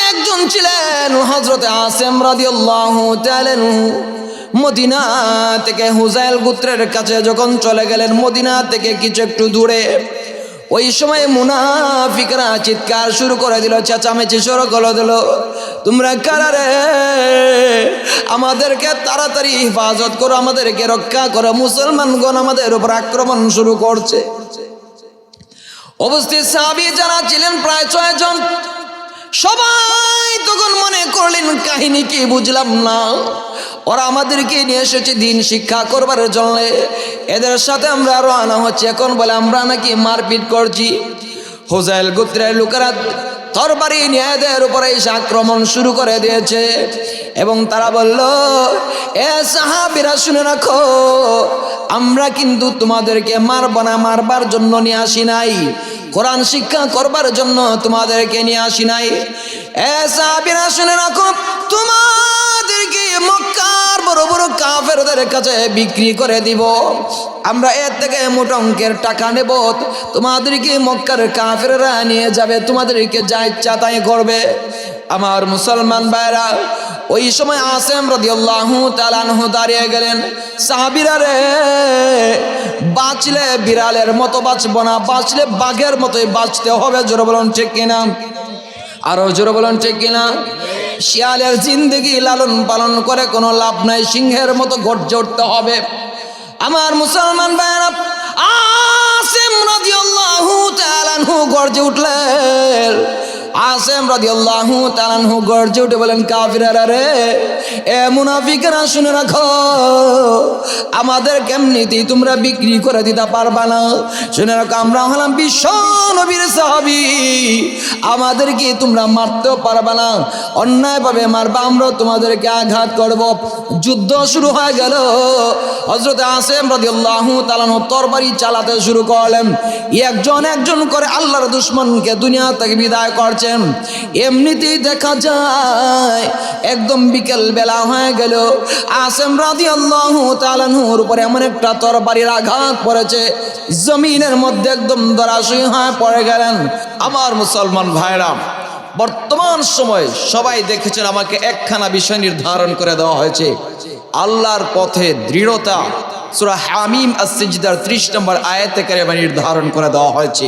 একজন ছিলেন হযরতে আসিম রাদিয়াল্লাহু তাআলা আনহু। মদিনা থেকে হুযাইল গোত্রের কাছে যখন চলে গেলেন, মদিনা থেকে কিছু একটু দূরে, ওই সময় মুনাফিকরা চিৎকার শুরু করে দিল, চেঁচামেচি শুরু করে দিল, তোমরা কারা রে? আমাদেরকে তাড়াতাড়ি হেফাজত করো, আমাদেরকে রক্ষা করো, মুসলমানগণ আমাদের উপর আক্রমণ শুরু করছে। উপস্থিত সাহাবী যারা ছিলেন প্রায় 6 জন, সবাই তখন মনে করলেন কাহিনী কি বুঝলাম না, ওরা আমাদেরকে নিয়ে এসেছে দিন শিক্ষা করবার জন্য, এদের সাথে আমরা রওনা হচ্ছে, এখন বলে আমরা নাকি মারপিট করছি। হুযাইল গোত্রের লোকেরা তরবারি নিয়ে এদের উপরে এসে আক্রমণ শুরু করে দিয়েছে এবং তারা বলল, এ সাহাবীরা শুনে রাখো, আমরা কিন্তু তোমাদেরকে মারব না, মারবার জন্য নিয়ে আসি নাই, কোরআন শিক্ষা করবার জন্য তোমাদেরকে নিয়ে আসি নাই। এ সাহাবীরা শুনে রাখো, তোমাদেরকে মক্কার বড় বড় কাফেরদের কাছে বিক্রি করে দিব, আমরা এর থেকে মোটা অঙ্কের টাকা নেব, তোমাদেরকে মক্কার কাফেররা নিয়ে যাবে, তোমাদেরকে যা ইচ্ছা তাই করবে। আমার মুসলমান ভাইরা, ওই সময় আসিম রাদিয়াল্লাহু তাআলা আনহু দাঁড়িয়ে গেলেন, সাহাবীরা রে, বাঁচলে বিড়ালের মতো বাঁচবো না, বাঁচলে বাঘের মতোই বাঁচতে হবে, জোরে বলুন ঠিক কিনা, আরো জোরে বলুন ঠিক কিনা। শিয়ালের জিন্দেগি লালন পালন করে কোনো লাভ নাই, সিংহের মতো গর্জে উঠতে হবে। আমার মুসলমান ভাইরা, আসিম রাদিয়াল্লাহু তাআলা আনহু গর্জে উঠলেন। আসিম রাদিয়াল্লাহু তাআলা আনহু গর্জে উঠে বলেন, কাফিররা রে, এ মুনাফিকরা শুনে রাখো, আমাদের কেমনিতেই তোমরা বিক্রি করে দিতে পারবা না। শুনে রাখো, আমরা হলাম বিশ্ব নবীর সাহাবী, আমাদেরকে তোমরা মারতেও পারবা না, অন্যায়ভাবে মারবা, আমরা তোমাদেরকে আঘাত করব। যুদ্ধ শুরু হয়ে গেল। হযরত আসিম রাদিয়াল্লাহু তাআলা তরবারি চালাতে শুরু করলেন, একজন একজন করে আল্লাহর দুশমনকে দুনিয়া থেকে বিদায় করছেন। এমনিতেই দেখা যায় একদম বিকেল বেলা হয়ে গেল, আসিম রাদিয়াল্লাহু তাআলা এর উপরে এমন একটা তরবারির আঘাত পড়েছে, জমিনের মধ্যে একদম ধরাশয়ী হয়ে পড়ে গেলেন। আমার মুসলমান ভাইরা, বর্তমান সময় সবাই দেখেছেন, আমাকে একখানা বিষয় নির্ধারণ করে দেওয়া হয়েছে, আল্লাহর পথে দৃঢ়তা। সূরা হামিম আস-সিজদার 30 নম্বর আয়াতে কারিমা নির্ধারণ করে দেওয়া হয়েছে।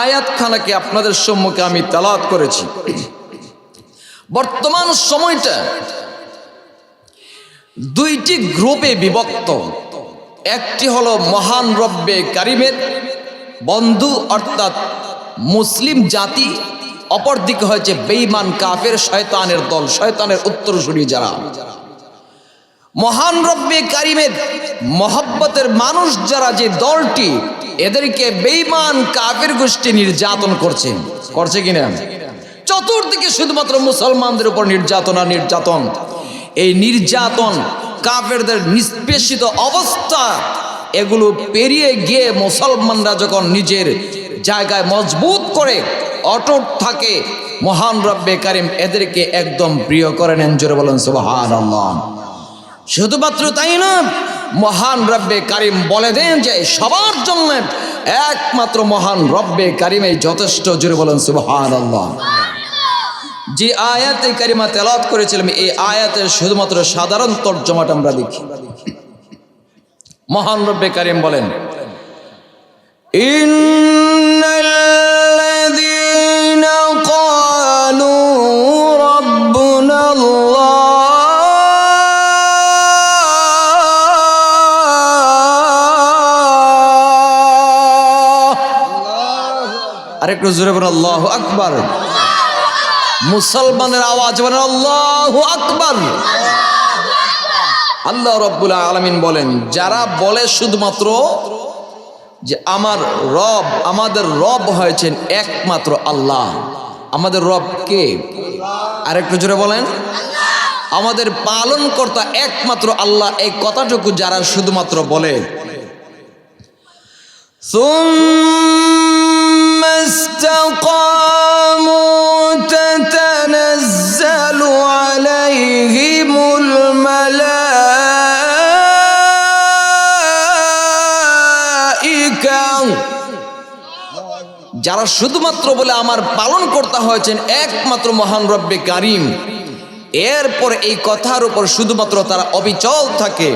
আয়াতখানাকে আপনাদের সম্মুখে আমি তেলাওয়াত করেছি। বর্তমান সময়টা দুইটি গ্রুপে বিভক্ত, একটি হলো মহান রব্বে কারিমের বন্ধু অর্থাৎ মুসলিম জাতি, অপরদিকে হয়েছে বেঈমান কাফের শয়তানের দল, শয়তানের উত্তরসূরি যারা। মহান রব্বে কারিমের মহব্বতের মানুষ যারা, যে দলটি, এদেরকে বেঈমান কাফের গোষ্ঠী নির্যাতন করছে কিনা? চতুর্দিকে শুধুমাত্র মুসলমানদের উপর নির্যাতন আর নির্যাতন। এই নির্যাতন, কাফেরদের নিষ্পেষিত অবস্থা, এগুলো পেরিয়ে গিয়ে মুসলমানরা যখন নিজের জায়গায় মজবুত করে অটুট থাকে, মহান রব্বে কারিম এদেরকে একদম প্রিয় করে নেন, জোরে বলেন সুবহানাল্লাহ। শুধুমাত্র তাই না, মহান রব্বে কারিম বলে দেন যে সবার জন্য একমাত্র মহান রব্বে কারিমই যথেষ্ট, জোরে বলেন সুবহানাল্লাহ। যে আয়াতে কারিমা তেলাওয়াত করেছিলাম, এই আয়াতের শুধুমাত্র সাধারণ তর্জমাটা আমরা দেখি। মহান রব্বে কারিম বলেন, ইন্নাল্লাযীনা ক্বালু রাব্বুনাল্লাহ আরেকটু জোরে বলেন আল্লাহু আকবার। মুসলমানের আওয়াজ বলেন আল্লাহু আকবার। আল্লাহ রাব্বুল আলামিন বলেন, যারা বলে শুধুমাত্র যে আমার রব, আমাদের রব হয়েছেন একমাত্র আল্লাহ, আমাদের রব কে? আরেকটু জোরে বলেন, আমাদের পালনকর্তা একমাত্র আল্লাহ। এই কথাটুকু যারা শুধুমাত্র বলে, ثم استقاموا تتنزل عليهم الملائكة যারা শুধুমাত্র বলে আমার পালন কর্তা হয়েছেন একমাত্র মহান রব্বে কারিম, এরপর এই কথার উপর শুধুমাত্র তারা অবিচল থাকে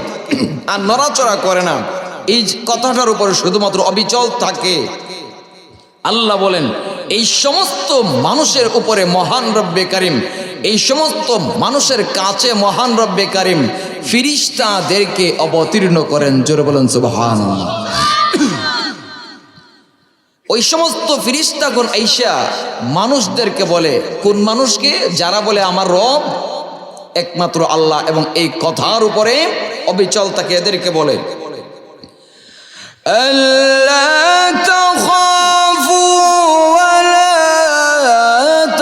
আর নড়াচড়া করে না, এই কথাটার উপর শুধুমাত্র অবিচল থাকে, আল্লাহ বলেন এই সমস্ত মানুষের উপরে মহান রব্বে কারিম, এই সমস্ত মানুষের কাছে মহান রব্বে কারিম ফিরিস্তাদেরকে অবতীর্ণ করেন। জোরে বলেন সুবহানাল্লাহ। ওই সমস্ত ফিরিস্তাগণ আইসা মানুষদেরকে বলে, কোন মানুষকে? যারা বলে আমার রব একমাত্র আল্লাহ এবং এই কথার উপরে অবিচল থাকে, এদেরকে বলে আল্লা তাখাফু ওয়া লা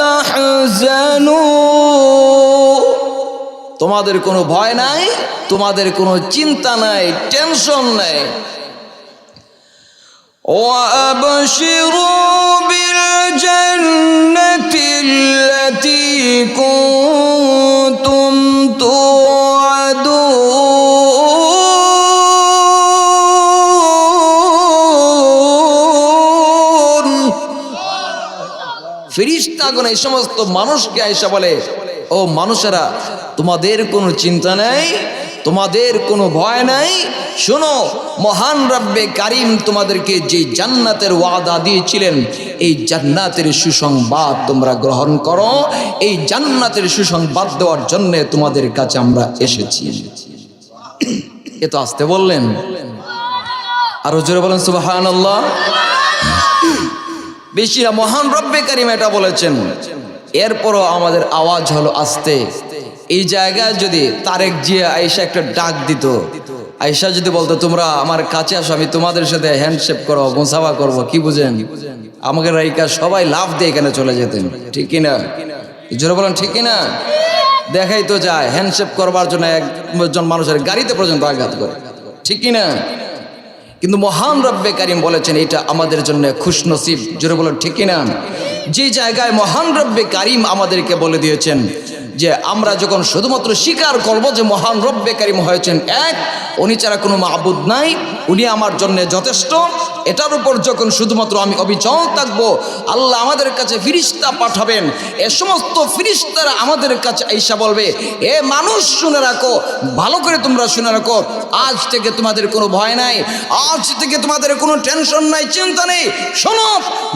তাহজানু, তোমাদের কোনো ভয় নাই, তোমাদের কোনো চিন্তা নাই, টেনশন নাই। وَأَبْشِرُوا بِالْجَنَّةِ الَّتِي كُنتُمْ تُوعَدُونَ। ফেরেশতাগণ এই সমস্ত মানুষকে আয়েশা বলে, ও মানুষেরা, তোমাদের কোনো চিন্তা নাই, তোমাদের কোনো ভয় নাই, শোনো মহান রব্বে কারিম তোমাদেরকে যে জান্নাতের ওয়াদা দিয়েছিলেন, এই জান্নাতের সুসংবাদ তোমরা গ্রহণ করো। এই জান্নাতের সুসংবাদ দেওয়ার জন্য তোমাদের কাছে আমরা এসেছি। এ তো আসতে বললেন, আরো জোরে বলেন সুবহানাল্লাহ। বেশি না, মহান রব্বে কারিম এটা বলেছেন, এরপরও আমাদের আওয়াজ হলো আস্তে। এই জায়গায় যদি তারেক জিয়া আয়েশা একটা ডাক দিত, আয়েশা যদি বলতো তোমরা আমার কাছে আসো, আমি তোমাদের সাথে হ্যান্ডশেক করো, মুসাফা করবো, কি বুঝেন? আমাকে রাইকা সবাই লাভ দিয়ে এখানে চলে যেতেন, ঠিক কিনা? জোরে বলেন ঠিক কিনা? দেখাই তো যায় হ্যান্ডশেক করবার জন্য একজন মানুষের গাড়িতে পর্যন্ত আঘাত করে, ঠিক কিনা? কিন্তু মহান রব্বে কারিম বলেছেন এটা আমাদের জন্য খুশনসিব। জোরে বলেন ঠিক কিনা? যে জায়গায় মহান রব্বে কারিম আমাদেরকে বলে দিয়েছেন যে আমরা যখন শুধুমাত্র স্বীকার করব যে মহান রব্বে কারিম হয়েছেন এক, উনি ছাড়া কোনো মাবুদ নাই, উনি আমার জন্য যথেষ্ট, এটার উপর যখন শুধুমাত্র আমি অবিচল থাকবো, আল্লাহ আমাদের কাছে ফিরিস্তা পাঠাবেন। এ সমস্ত ফিরিস্তারা আমাদের কাছে আইসা বলবে, এ মানুষ শুনে রাখো, ভালো করে তোমরা শুনে রাখো, আজ থেকে তোমাদের কোনো ভয় নাই, আজ থেকে তোমাদের কোনো টেনশন নাই, চিন্তা নেই। শোনো,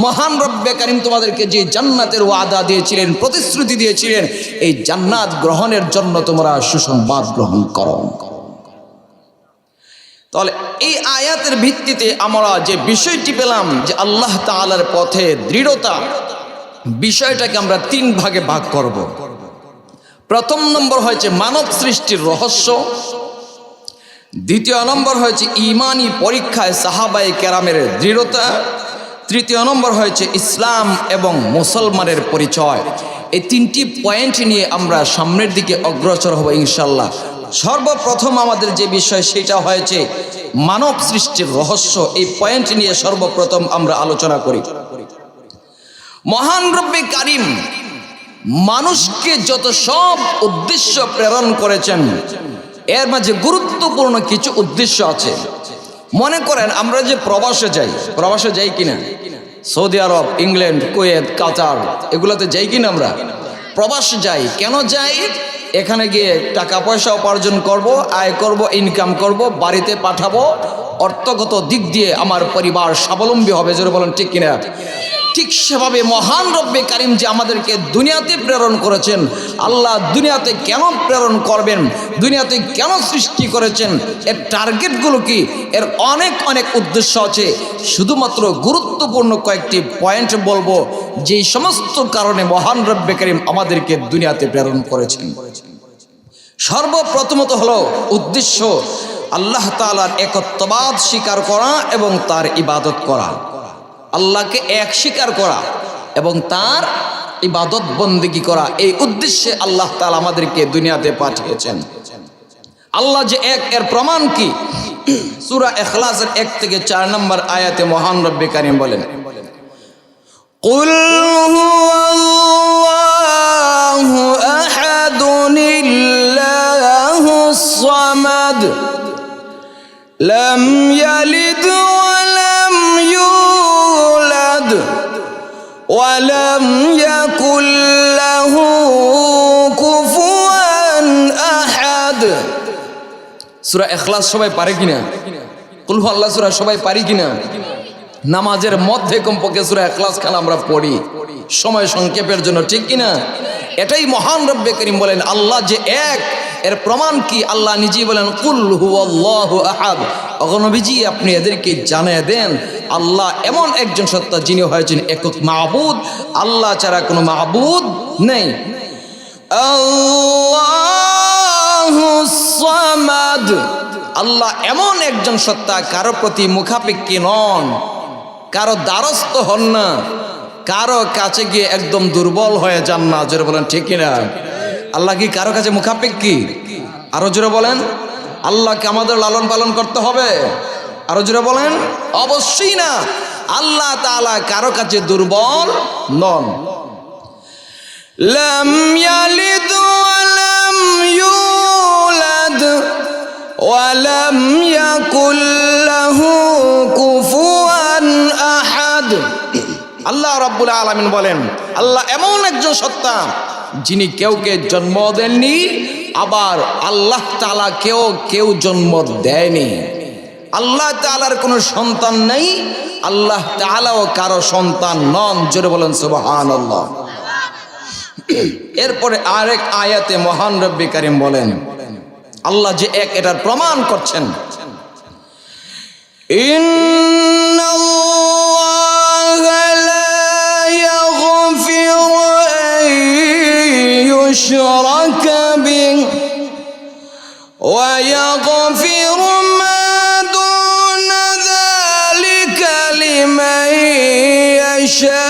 মহান রব্বে কারিম তোমাদেরকে যে জান্নাতের ওয়াদা দিয়েছিলেন, প্রতিশ্রুতি দিয়েছিলেন, এই জান্নাত গ্রহণের জন্য তোমরা সুসংবাদ গ্রহণ করো। তাহলে এই আয়াতের ভিত্তিতে আমরা যে বিষয়টি পেলাম যে আল্লাহ তাআলার পথে দৃঢ়তা, বিষয়টাকে আমরা তিন ভাগে ভাগ করব। প্রথম নম্বর হয়েছে মানব সৃষ্টির রহস্য, দ্বিতীয় নম্বর হয়েছে ঈমানি পরীক্ষায় সাহাবায়ে কেরামের দৃঢ়তা, তৃতীয় নম্বর হয়েছে ইসলাম এবং মুসলমানের পরিচয়। এই তিনটি পয়েন্ট নিয়ে আমরা সামনের দিকে অগ্রসর হব ইনশাল্লাহ। সর্বপ্রথম আমাদের যে বিষয় সেটা হয়েছে মানব সৃষ্টির রহস্য। এই পয়েন্ট নিয়ে সর্বপ্রথম আমরা আলোচনা করি। মহান রব্বে কারিম মানুষকে যত সব উদ্দেশ্য প্রেরণ করেছেন, এর মাঝে গুরুত্বপূর্ণ কিছু উদ্দেশ্য আছে। মনে করেন আমরা যে প্রবাসে যাই কিনা, সৌদি আরব, ইংল্যান্ড, কুয়েত, কাতার, এগুলোতে যাই কিনা আমরা? প্রবাসে যাই। কেন যাই? এখানে গিয়ে টাকা পয়সা উপার্জন করব, আয় করব, ইনকাম করব, বাড়িতে পাঠাবো, অর্থগত দিক দিয়ে আমার পরিবার স্বাবলম্বী হবে। জোরে বলেন ঠিক কিনা? ঠিক সেভাবে মহান রব্বে কারিম যে আমাদেরকে দুনিয়াতে প্রেরণ করেছেন, আল্লাহ দুনিয়াতে কেন প্রেরণ করবেন, দুনিয়াতে কেন সৃষ্টি করেছেন, এর টার্গেটগুলো কি, এর অনেক অনেক উদ্দেশ্য আছে। শুধুমাত্র গুরুত্বপূর্ণ কয়েকটি পয়েন্ট বলবো, যেই সমস্ত কারণে মহান রব্বে কারিম আমাদেরকে দুনিয়াতে প্রেরণ করেছেন। সর্বপ্রথমত হলো উদ্দেশ্য আল্লাহ তাআলার একত্ববাদ স্বীকার করা এবং তার ইবাদত করা, আল্লাহকে এক স্বীকার করা এবং তার ইবাদত বন্দেগী করা। এই উদ্দেশ্যে আল্লাহ তাআলা আমাদেরকে দুনিয়াতে পাঠিয়েছেন। আল্লাহ যে এক, এর প্রমাণ কি? সূরা ইখলাসের 1 থেকে 4 নম্বর আয়াতে মহান রব্বে কারিম বলেন, কুল হুয়াল্লাহু আহাদুনিল্লাহুস সামাদ লাম ইয়ালিদ ওয়া লাম ইউলাদ ওয়ালাম ইয়াকুল লাহু কুফুয়ান আহাদ। সূরা ইখলাস সবাই পারে কিনা? কুল হুয়াল্লাহ সূরা সবাই পারি কিনা? নামাজের মধ্যে কমপক্ষে সূরা ইখলাস খান আমরা পড়ি সময় সংক্ষেপের জন্য, ঠিক কিনা? এটাই মহান রব্বে করিম বলেন আল্লাহ যে এক, এর প্রমাণ কি? আল্লাহ নিজেই বলেন কুল হুয়াল্লাহু আহাদ। নবীজি আপনি এদেরকে জানিয়ে দেন আল্লাহ এমন একজন সত্তা যিনি হয়েছেন একক মাবুদ, আল্লাহ ছাড়া কোনো মাবুদ নেই। আল্লাহুস সামাদ, আল্লাহ এমন একজন সত্তা কারো প্রতি মুখাপেক্ষী নন, কারো দ্বারস্থ হন না, কারো কাছে গিয়ে একদম দুর্বল হয়ে যান না। জোরে বলেন ঠিক কিনা? আল্লাহ কি কারো কাছে মুখাপেক্ষী? আরো জোরে বলেন। আল্লাহকে আমাদের লালন পালন করতে হবে। আরো জোরে বলেন। অবশ্যই না, আল্লাহ তাআলা কারো কাছে দুর্বল নন। লাম ইয়ালিদ ওয়া লাম ইউলাদ ওয়া লাম ইয়াকুল লাহু কুফুয়ান আহাদ। আল্লাহ রাব্বুল আলামিন বলেন আল্লাহ এমন একজন সত্তা যিনি কেউকে জন্ম দেননি, আবার আল্লাহ তাআলা কেউ জন্ম দেয়নি। আল্লাহ তাআলার কোনো সন্তান নেই, আল্লাহ তাআলাও কারো সন্তান নন। জোরে বলেন সুবহানাল্লাহ। এরপরে আরেক আয়াতে মহান রব্বে কারীম বলেন আল্লাহ যে এক, এটার প্রমাণ করছেন ইন্নাল্লাহা লা ইয়াগফিরু আন ইউশরাকা বিহি ওয়া ইয়াগফিরু মা দুনা যালিকা লিমান ইয়াশা।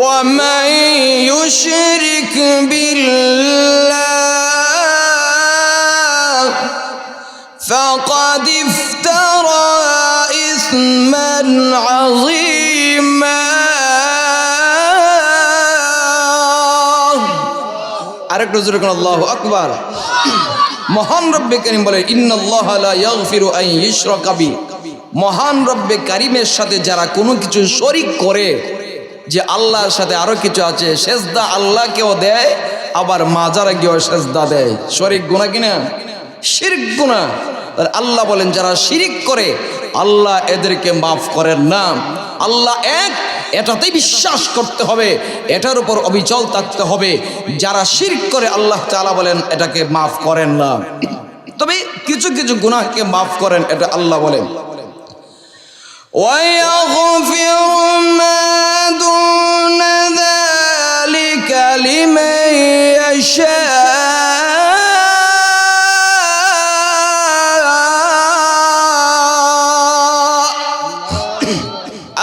ومن يشرك بالله فقد افترى إثما عظيما। আরেকটু জোরে করুন আল্লাহু আকবার। মহান রব্বে কারীম বলে ইন্নাল্লাহা লা ইয়াগফিরু আন ইউশরাকা বিহি। মহান রব্বে কারীমের সাথে যারা কোনো কিছু শরীক করে, যে আল্লাহর সাথে আরো কিছু আছে, সেজদা আল্লাহকেও দেয়, আবার মাজারে গিয়েও সেজদা দেয়, শরীক গুনাহ কিনা? শিরক গুনাহ। আল্লাহ বলেন যারা শিরিক করে আল্লাহ এদেরকে মাফ করেন না। আল্লাহ এক, এটাতেই বিশ্বাস করতে হবে, এটার উপর অবিচল থাকতে হবে। যারা শিরক করে আল্লাহ তাআলা বলেন এটাকে মাফ করেন না, তবে কিছু কিছু গুনাহকে মাফ করেন, এটা আল্লাহ বলেন। وَيَغْفِرُ مَا دُونَ ذَلِكَ لِمَن يَشَاءُ।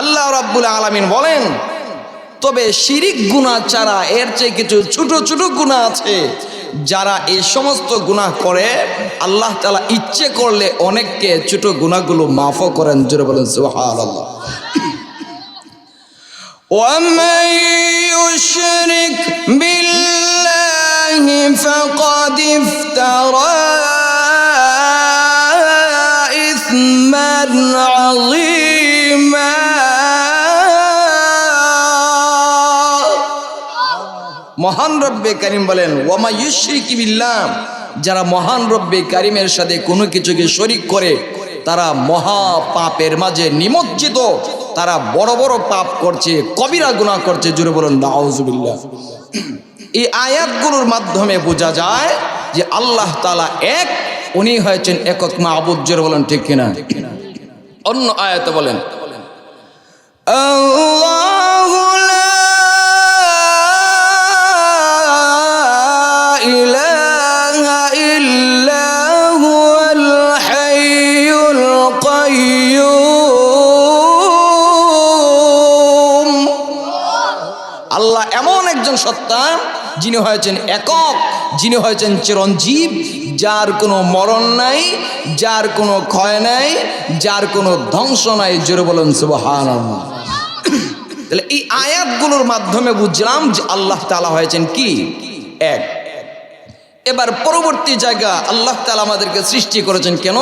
আল্লাহ রাব্বুল আলামিন বলেন তবে শিরিক গুনাহ ছাড়া এর চেয়ে কিছু ছোট ছোট গুনাহ আছে, যারা এই সমস্ত গুনাহ করে আল্লাহ তাআলা ইচ্ছে করলে অনেককে ছোট গুনাহগুলো মাফও করেন। জোরে বলেন সুবহানাল্লাহ। وَمَن يُشْرِكْ بِاللَّهِ فَقَدِ افْتَرَى إِثْمًا عَظِيمًا। মহান রব্বে কারীম বলেন ওয়ামা ইউশরিকু বিল্লাহ, যারা মহান রব্বে কারীমের সাথে কোনো কিছুকে শরীক করে তারা মহা পাপের মাঝে নিমজ্জিত, তারা বড় বড় পাপ করছে, কবিরা গুনাহ করছে। জোরে বলেন নাউজুবিল্লাহ। এই আয়াতগুলোর মাধ্যমে বোঝা যায় যে আল্লাহ তাআলা এক, উনি হয়েছেন একক মাবুদ। জোরে বলেন ঠিক কিনা? অন্য আয়াতে বলেন আল্লাহু লা ইলাহা ইল্লা হুয়াল হাইয়ুল কাইয়্যুম। আল্লাহ এমন একজন সত্তা যিনি হয়েছেন একক, যিনি হয়েছেন চিরঞ্জীব, যার কোনো মরণ নাই, যার কোনো ক্ষয় নাই, যার কোনো ধ্বংস নাই। জোরে বলেন সুবহানাল্লাহ। তাহলে এই আয়াতগুলোর মাধ্যমে বুঝলাম যে আল্লাহ তাআলা হয়েছেন কি? এক। এবার পরবর্তী জায়গা আল্লাহ তাআলা আমাদেরকে সৃষ্টি করেছেন কেন?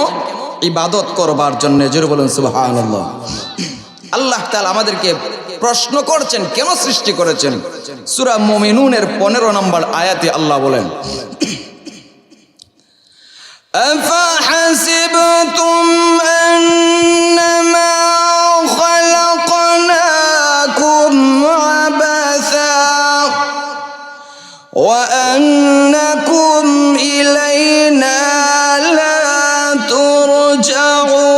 ইবাদত করবার জন্য। জোরে বলেন সুবহানাল্লাহ। আল্লাহ তাআলা আমাদেরকে প্রশ্ন করছেন কেন সৃষ্টি করেছেন। সূরা মুমিনুনের 15 নম্বর আয়াতে আল্লাহ বলেন, আফাহাসিবতুম আন্নামা খালাকনাকুম আবাসা ওয়া আন্নাকুম ইলাইনা লা তুরজাউন।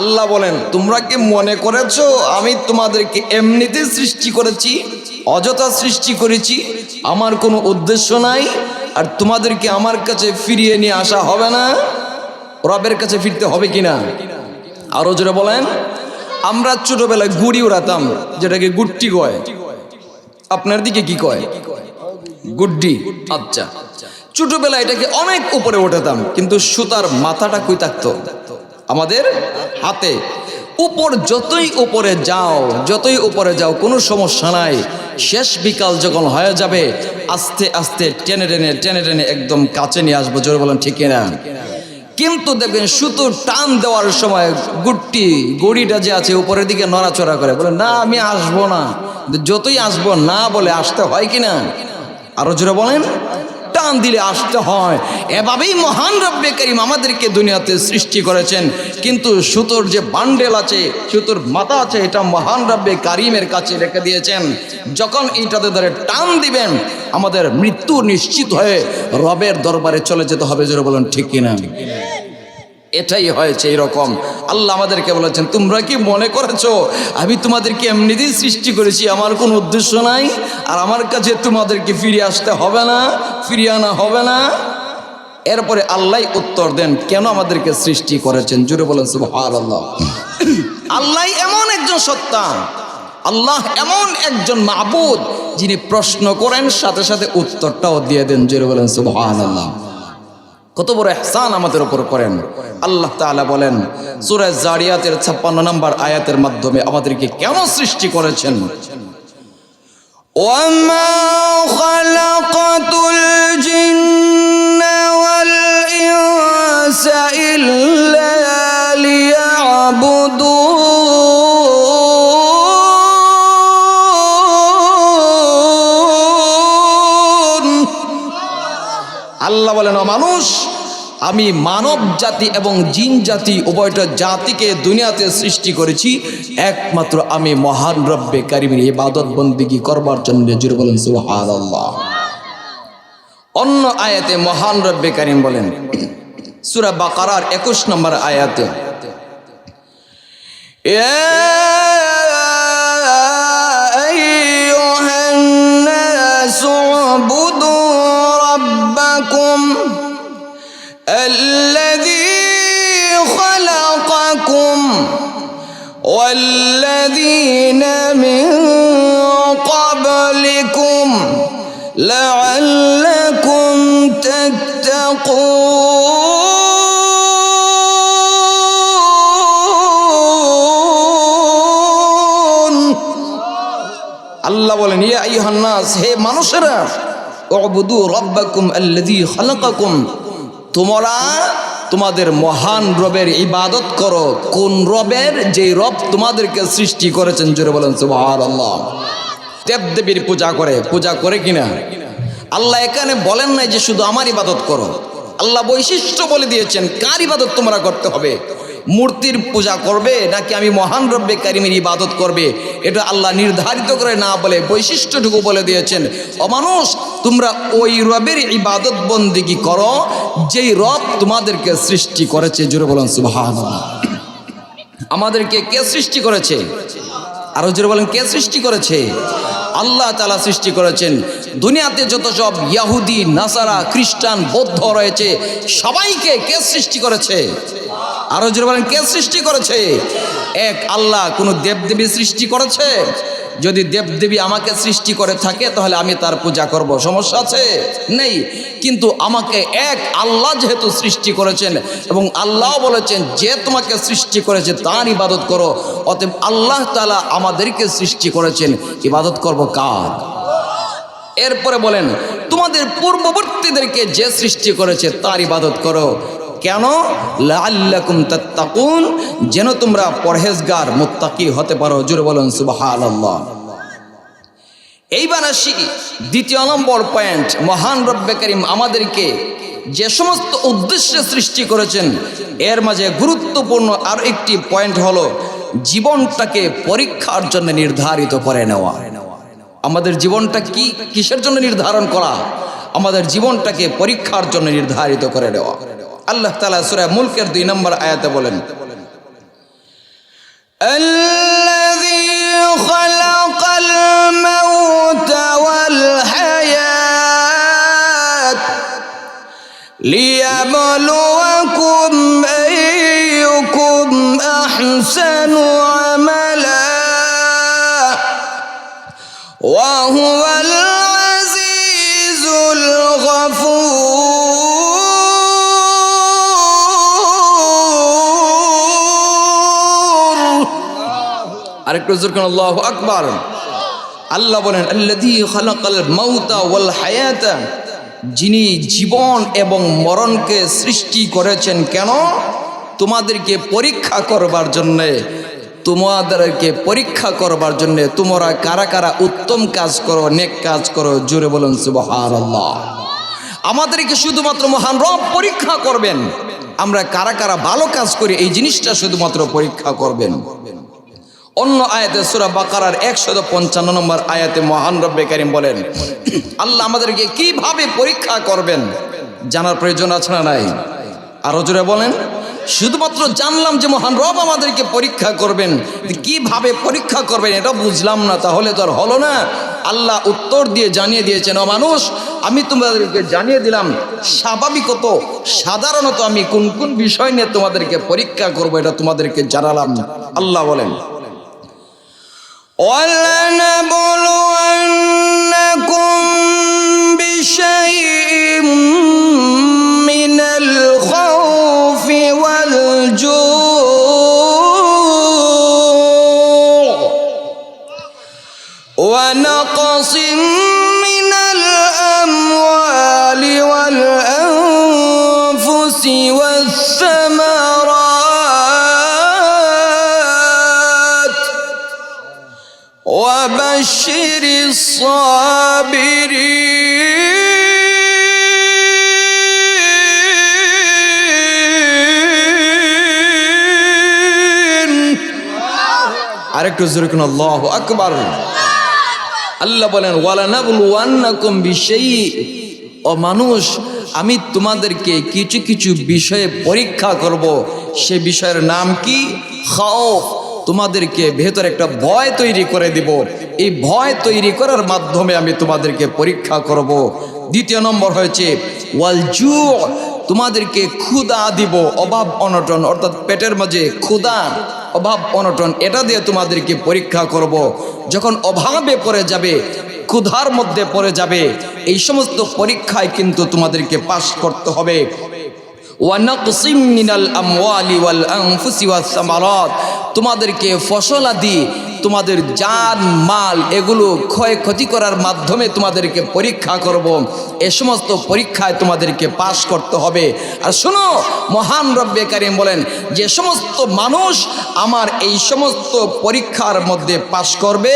আল্লাহ বলেন, তোমরা কি মনে করেছো আমি তোমাদেরকে এমনিতে সৃষ্টি করেছি, অযথা সৃষ্টি করেছি, আমার কোনো উদ্দেশ্য নাই, আর তোমাদেরকে আমার কাছে ফিরিয়ে নিয়ে আসা হবে না? রবের কাছে ফিরতে হবে কিনা? আরো জোরে বলেন। আমরা ছোটবেলায় গুড়ি উড়াতাম, যেটাকে গুট্টি কয়। আপনার দিকে কি কয়? গুড্ডি। আচ্ছা, ছোটবেলায় এটাকে অনেক উপরে উঠাতাম, কিন্তু সুতার মাথাটা কই থাকতো? আমাদের হাতে। উপর যতই উপরে যাও, যতই উপরে যাও, কোনো সমস্যা নাই। শেষ বিকাল যখন হয়ে যাবে, আস্তে আস্তে টেনে টেনে টেনে টেনে একদম কাছে নিয়ে আসবো। জোরে বলেন ঠিক না? কিন্তু দেখবেন সুতো টান দেওয়ার সময় গড়িটা যে আছে উপরের দিকে নড়াচড়া করে, বলে না আমি আসবো না। যতই আসবো না বলে আসতে হয় কিনা? আরো জোরে বলেন। টান দিলে আসতে হয়। এভাবেই মহান রব্বে কারীম আমাদেরকে দুনিয়াতে সৃষ্টি করেছেন। কিন্তু সুতোর যে বান্ডেল আছে, সুতোর মাথা আছে, এটা মহান রব্বে কারীমের কাছে রেখে দিয়েছেন। যখন এইটাতে ধরে টান দিবেন, আমাদের মৃত্যু নিশ্চিত হয়ে রবের দরবারে চলে যেতে হবে। জোরে বলেন ঠিক কিনা? এটাই হয়েছে এরকম। আল্লাহ আমাদেরকে বলেছেন, তোমরা কি মনে করেছো আমি তোমাদেরকে এমনিতেই সৃষ্টি করেছি, আমার কোনো উদ্দেশ্য নাই, আর আমার কাছে তোমাদেরকে ফিরে আসতে হবে না, ফিরিয়ে আনা হবে না? এরপরে আল্লাহ উত্তর দেন কেন আমাদেরকে সৃষ্টি করেছেন। জোরে বলেন সুবহানাল্লাহ। আল্লাহ এমন একজন সত্তা, আল্লাহ এমন একজন মাবুদ, যিনি প্রশ্ন করেন সাথে সাথে উত্তরটাও দিয়ে দেন। জোরে বলেন সুবহানাল্লাহ। কত বড় ইহসান আমাদের উপর করেন। আল্লাহ তাআলা বলেন সূরা জারিয়াতের 56 নম্বর আয়াতের মাধ্যমে আমাদেরকে কেন সৃষ্টি করেছেন। ওয়ামা খালাকাতুল জিন্না ওয়াল ইনসা ইল্লা লিয়াবুদুন। আল্লাহ বলেন, ও মানুষ, আমি মানব জাতি এবং জিন জাতি উভয়টা জাতিকে দুনিয়াতে সৃষ্টি করেছি একমাত্র আমি মহান রব্বে কারীমের ইবাদত বন্দেগী করবার জন্য। জোরে বলেন সুবহানাল্লাহ। অন্য আয়াতে মহান রব্বে কারীম বলেন সূরা বাকারার 21 নম্বর আয়াতে, ইয়া আইয়ুহান নাসু উবুদু রাব্বাকুম الذي خلقكم والذين من قبلكم لعلكم تتقون। আল্লাহ বলেন, ইয়া আইয়ুহান নাস, হে মানুষেরা, উবুদু রাব্বাকুম আল্লাযী খালাকাকুম, তোমরা তোমাদের মহান রবের ইবাদত করো। কোন রবের? যে রব তোমাদেরকে সৃষ্টি করেছেন। জোরে বলেন সুবহানাল্লাহ। দেবদেবীর পূজা করে কিনা? আল্লাহ এখানে বলেন নাই যে শুধু আমার ইবাদত করো। আল্লাহ বৈশিষ্ট্য বলে দিয়েছেন কার ইবাদত তোমরা করতে হবে। মূর্তির পূজা করবে নাকি আমি মহান রব্বে কারীমের ইবাদত করবে, এটা আল্লাহ নির্ধারিত করে না বলে বৈশিষ্ট্যটুকু বলে দিয়েছেন। ও মানুষ, তোমরা ওই রবের ইবাদত বন্দেগী করো যেই রব তোমাদেরকে সৃষ্টি করেছে। জোরে বলেন সুবহানাল্লাহ। আমাদেরকে কে সৃষ্টি করেছে? আরো জোরে বলেন, কে সৃষ্টি করেছে? আল্লাহ তাআলা সৃষ্টি করেছেন। দুনিয়াতে যত সব ইহুদি, নাসারা, খ্রিস্টান, বৌদ্ধ রয়েছে, সবাইকে কে সৃষ্টি করেছে? আরো জোরে বলেন, কে সৃষ্টি করেছে? এক আল্লাহ। কোন দেবদেবী সৃষ্টি করেছে? যদি দেবদেবী আমাকে সৃষ্টি করে থাকে তাহলে আমি তার পূজা করব, সমস্যা আছে? নেই। কিন্তু আমাকে এক আল্লাহ যেহেতু সৃষ্টি করেছেন এবং আল্লাহ বলেছেন যে তোমাকে সৃষ্টি করেছে তার ইবাদত করো, অতএব আল্লাহ তাআলা আমাদেরকে সৃষ্টি করেছেন, ইবাদত করব কার? এরপরে বলেন তোমাদের পূর্ববর্তীদেরকে যে সৃষ্টি করেছে তার ইবাদত করো। কেন? লাআল্লাকুম তাত্তাকুন, যেন তোমরা পরহেজগার মুত্তাকি হতে পারো। জোরে বলুন সুবহানাল্লাহ। এইবার আসি দ্বিতীয় নম্বর পয়েন্ট। মহান রব্বে কারীম আমাদেরকে যে সমস্ত উদ্দেশ্যে সৃষ্টি করেছেন এর মাঝে গুরুত্বপূর্ণ আর একটি পয়েন্ট হলো জীবনটাকে পরীক্ষার জন্য নির্ধারিত করে নেওয়া। আমাদের জীবনটা কি কিসের জন্য নির্ধারণ করা? আমাদের জীবনটাকে পরীক্ষার জন্য নির্ধারিত করে নেওয়া। আল্লাহ তাআলা সূরা মুলকের 2 নম্বর আয়াতে বলেন, আল্লাযী খালাকাল মাউতা ওয়াল হায়াত লিয়াবলুয়াকুম আইয়ুকুম আহসানু আমালা ওয়া হুয়াল আজিজুল গফুর। আরেকটু জোরে বলুন আল্লাহু আকবার। আল্লাহ বলেন আল্লাযী খালাকাল মাউতা ওয়াল হায়াতা, যিনি জীবন এবং মরণকে সৃষ্টি করেছেন। কেন? তোমাদেরকে পরীক্ষা করবার জন্যে, তোমাদেরকে পরীক্ষা করবার জন্যে তোমরা কারা কারা উত্তম কাজ করো, নেক কাজ করো। জোরে বলুন সুবহানাল্লাহ। আমাদেরকে শুধুমাত্র মহান রব পরীক্ষা করবেন, আমরা কারা কারা ভালো কাজ করি এই জিনিসটা শুধুমাত্র পরীক্ষা করবেন। অন্য আয়াতে সূরা বাকারার 155 নম্বর আয়াতে মহান রব্বে কারীম বলেন আল্লাহ আমাদেরকে কিভাবে পরীক্ষা করবেন জানার প্রয়োজন আছে না নাই? আরো জোরে বলেন। শুধুমাত্র জানলাম যে মহান রব আমাদেরকে পরীক্ষা করবেন, কিভাবে পরীক্ষা করবেন এটা বুঝলাম না, তাহলে তো আর হলো না। আল্লাহ উত্তর দিয়ে জানিয়ে দিয়েছেন, ও মানুষ আমি তোমাদেরকে জানিয়ে দিলাম স্বাভাবিকত সাধারণত আমি কোন কোন বিষয় নিয়ে তোমাদেরকে পরীক্ষা করব এটা তোমাদেরকে জানালাম। আল্লাহ বলেন وَلَنَبْلُوَنَّكُمْ بِشَيْءٍ مِّنَ الْخَوْفِ وَالْجُوعِ وَنَقْصٍ مِّنَ الْأَمْوَالِ وَالْأَنفُسِ وَالثَّمَرَاتِ وَبَشِّرِ الصَّابِرِينَ। আরেকটু জোরে করুন আল্লাহু আকবার। আল্লাহ বলেন ওয়ালানাবলুওয়ান্নাকুম বিশাইই, ও মানুষ আমি তোমাদেরকে কিছু কিছু বিষয়ে পরীক্ষা করব। সে বিষয়ের নাম কি? খাউফ। তোমাদেরকে ভেতরে একটা ভয় তৈরি করে দিব, এই ভয় তৈরি করার মাধ্যমে আমি তোমাদেরকে পরীক্ষা করব। দ্বিতীয় নম্বর হয়েছে ওয়াল জু, তোমাদেরকে ক্ষুধা দিব, অভাব অনটন, অর্থাৎ পেটের মাঝে ক্ষুধা অভাব অনটন, এটা দিয়ে তোমাদেরকে পরীক্ষা করব। যখন অভাবে পড়ে যাবে, ক্ষুধার মধ্যে পড়ে যাবে, এই সমস্ত পরীক্ষায় কিন্তু তোমাদেরকে পাস করতে হবে। ওয়ানাকসিম মিনাল আমওয়ালি ওয়াল আনফুসি ওয়াস সামারাত, তোমাদেরকে ফসলাদি, তোমাদের জান মাল এগুলো ক্ষয়ক্ষতি করার মাধ্যমে তোমাদেরকে পরীক্ষা করব। এ সমস্ত পরীক্ষায় তোমাদেরকে পাস করতে হবে। আর শোনো, মহান রব্বে কারীম বলেন যে সমস্ত মানুষ আমার এই সমস্ত পরীক্ষার মধ্যে পাস করবে,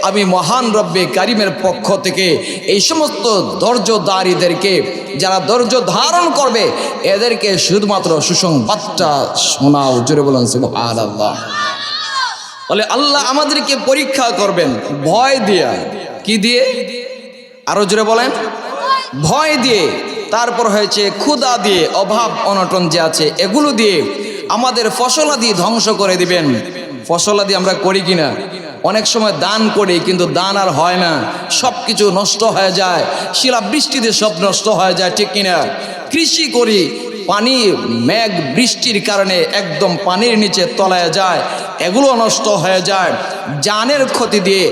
আমি মহান রব্বে কারীমের পক্ষ থেকে এই সমস্ত ধৈর্যধারীদেরকে, যারা ধৈর্য ধারণ করবে এদেরকে শুধুমাত্র সুসংবাদটা শোনাও। জোরে বলুন সুবহানাল্লাহ। বলে আল্লাহ আমাদেরকে পরীক্ষা করবেন ভয় দিয়ে। কি দিয়ে? আরো জোরে বলেন। ভয় দিয়ে। তারপর হয়েছে ক্ষুধা দিয়ে, অভাব অনটন যে আছে এগুলো দিয়ে, আমাদের ফসলাদি ধ্বংস করে দিবেন। ফসলাদি আমরা করি কিনা? অনেক সময় দান করি কিন্তু দান আর হয় না, সব কিছু নষ্ট হয়ে যায়, শিলা বৃষ্টিতে সব নষ্ট হয়ে যায়, ঠিক কিনা? কৃষি করি, পানি মেঘ বৃষ্টির কারণে একদম পানির নিচে তলায় যায়, এগুলো নষ্ট হয়ে যায়, জানের ক্ষতি দিয়ে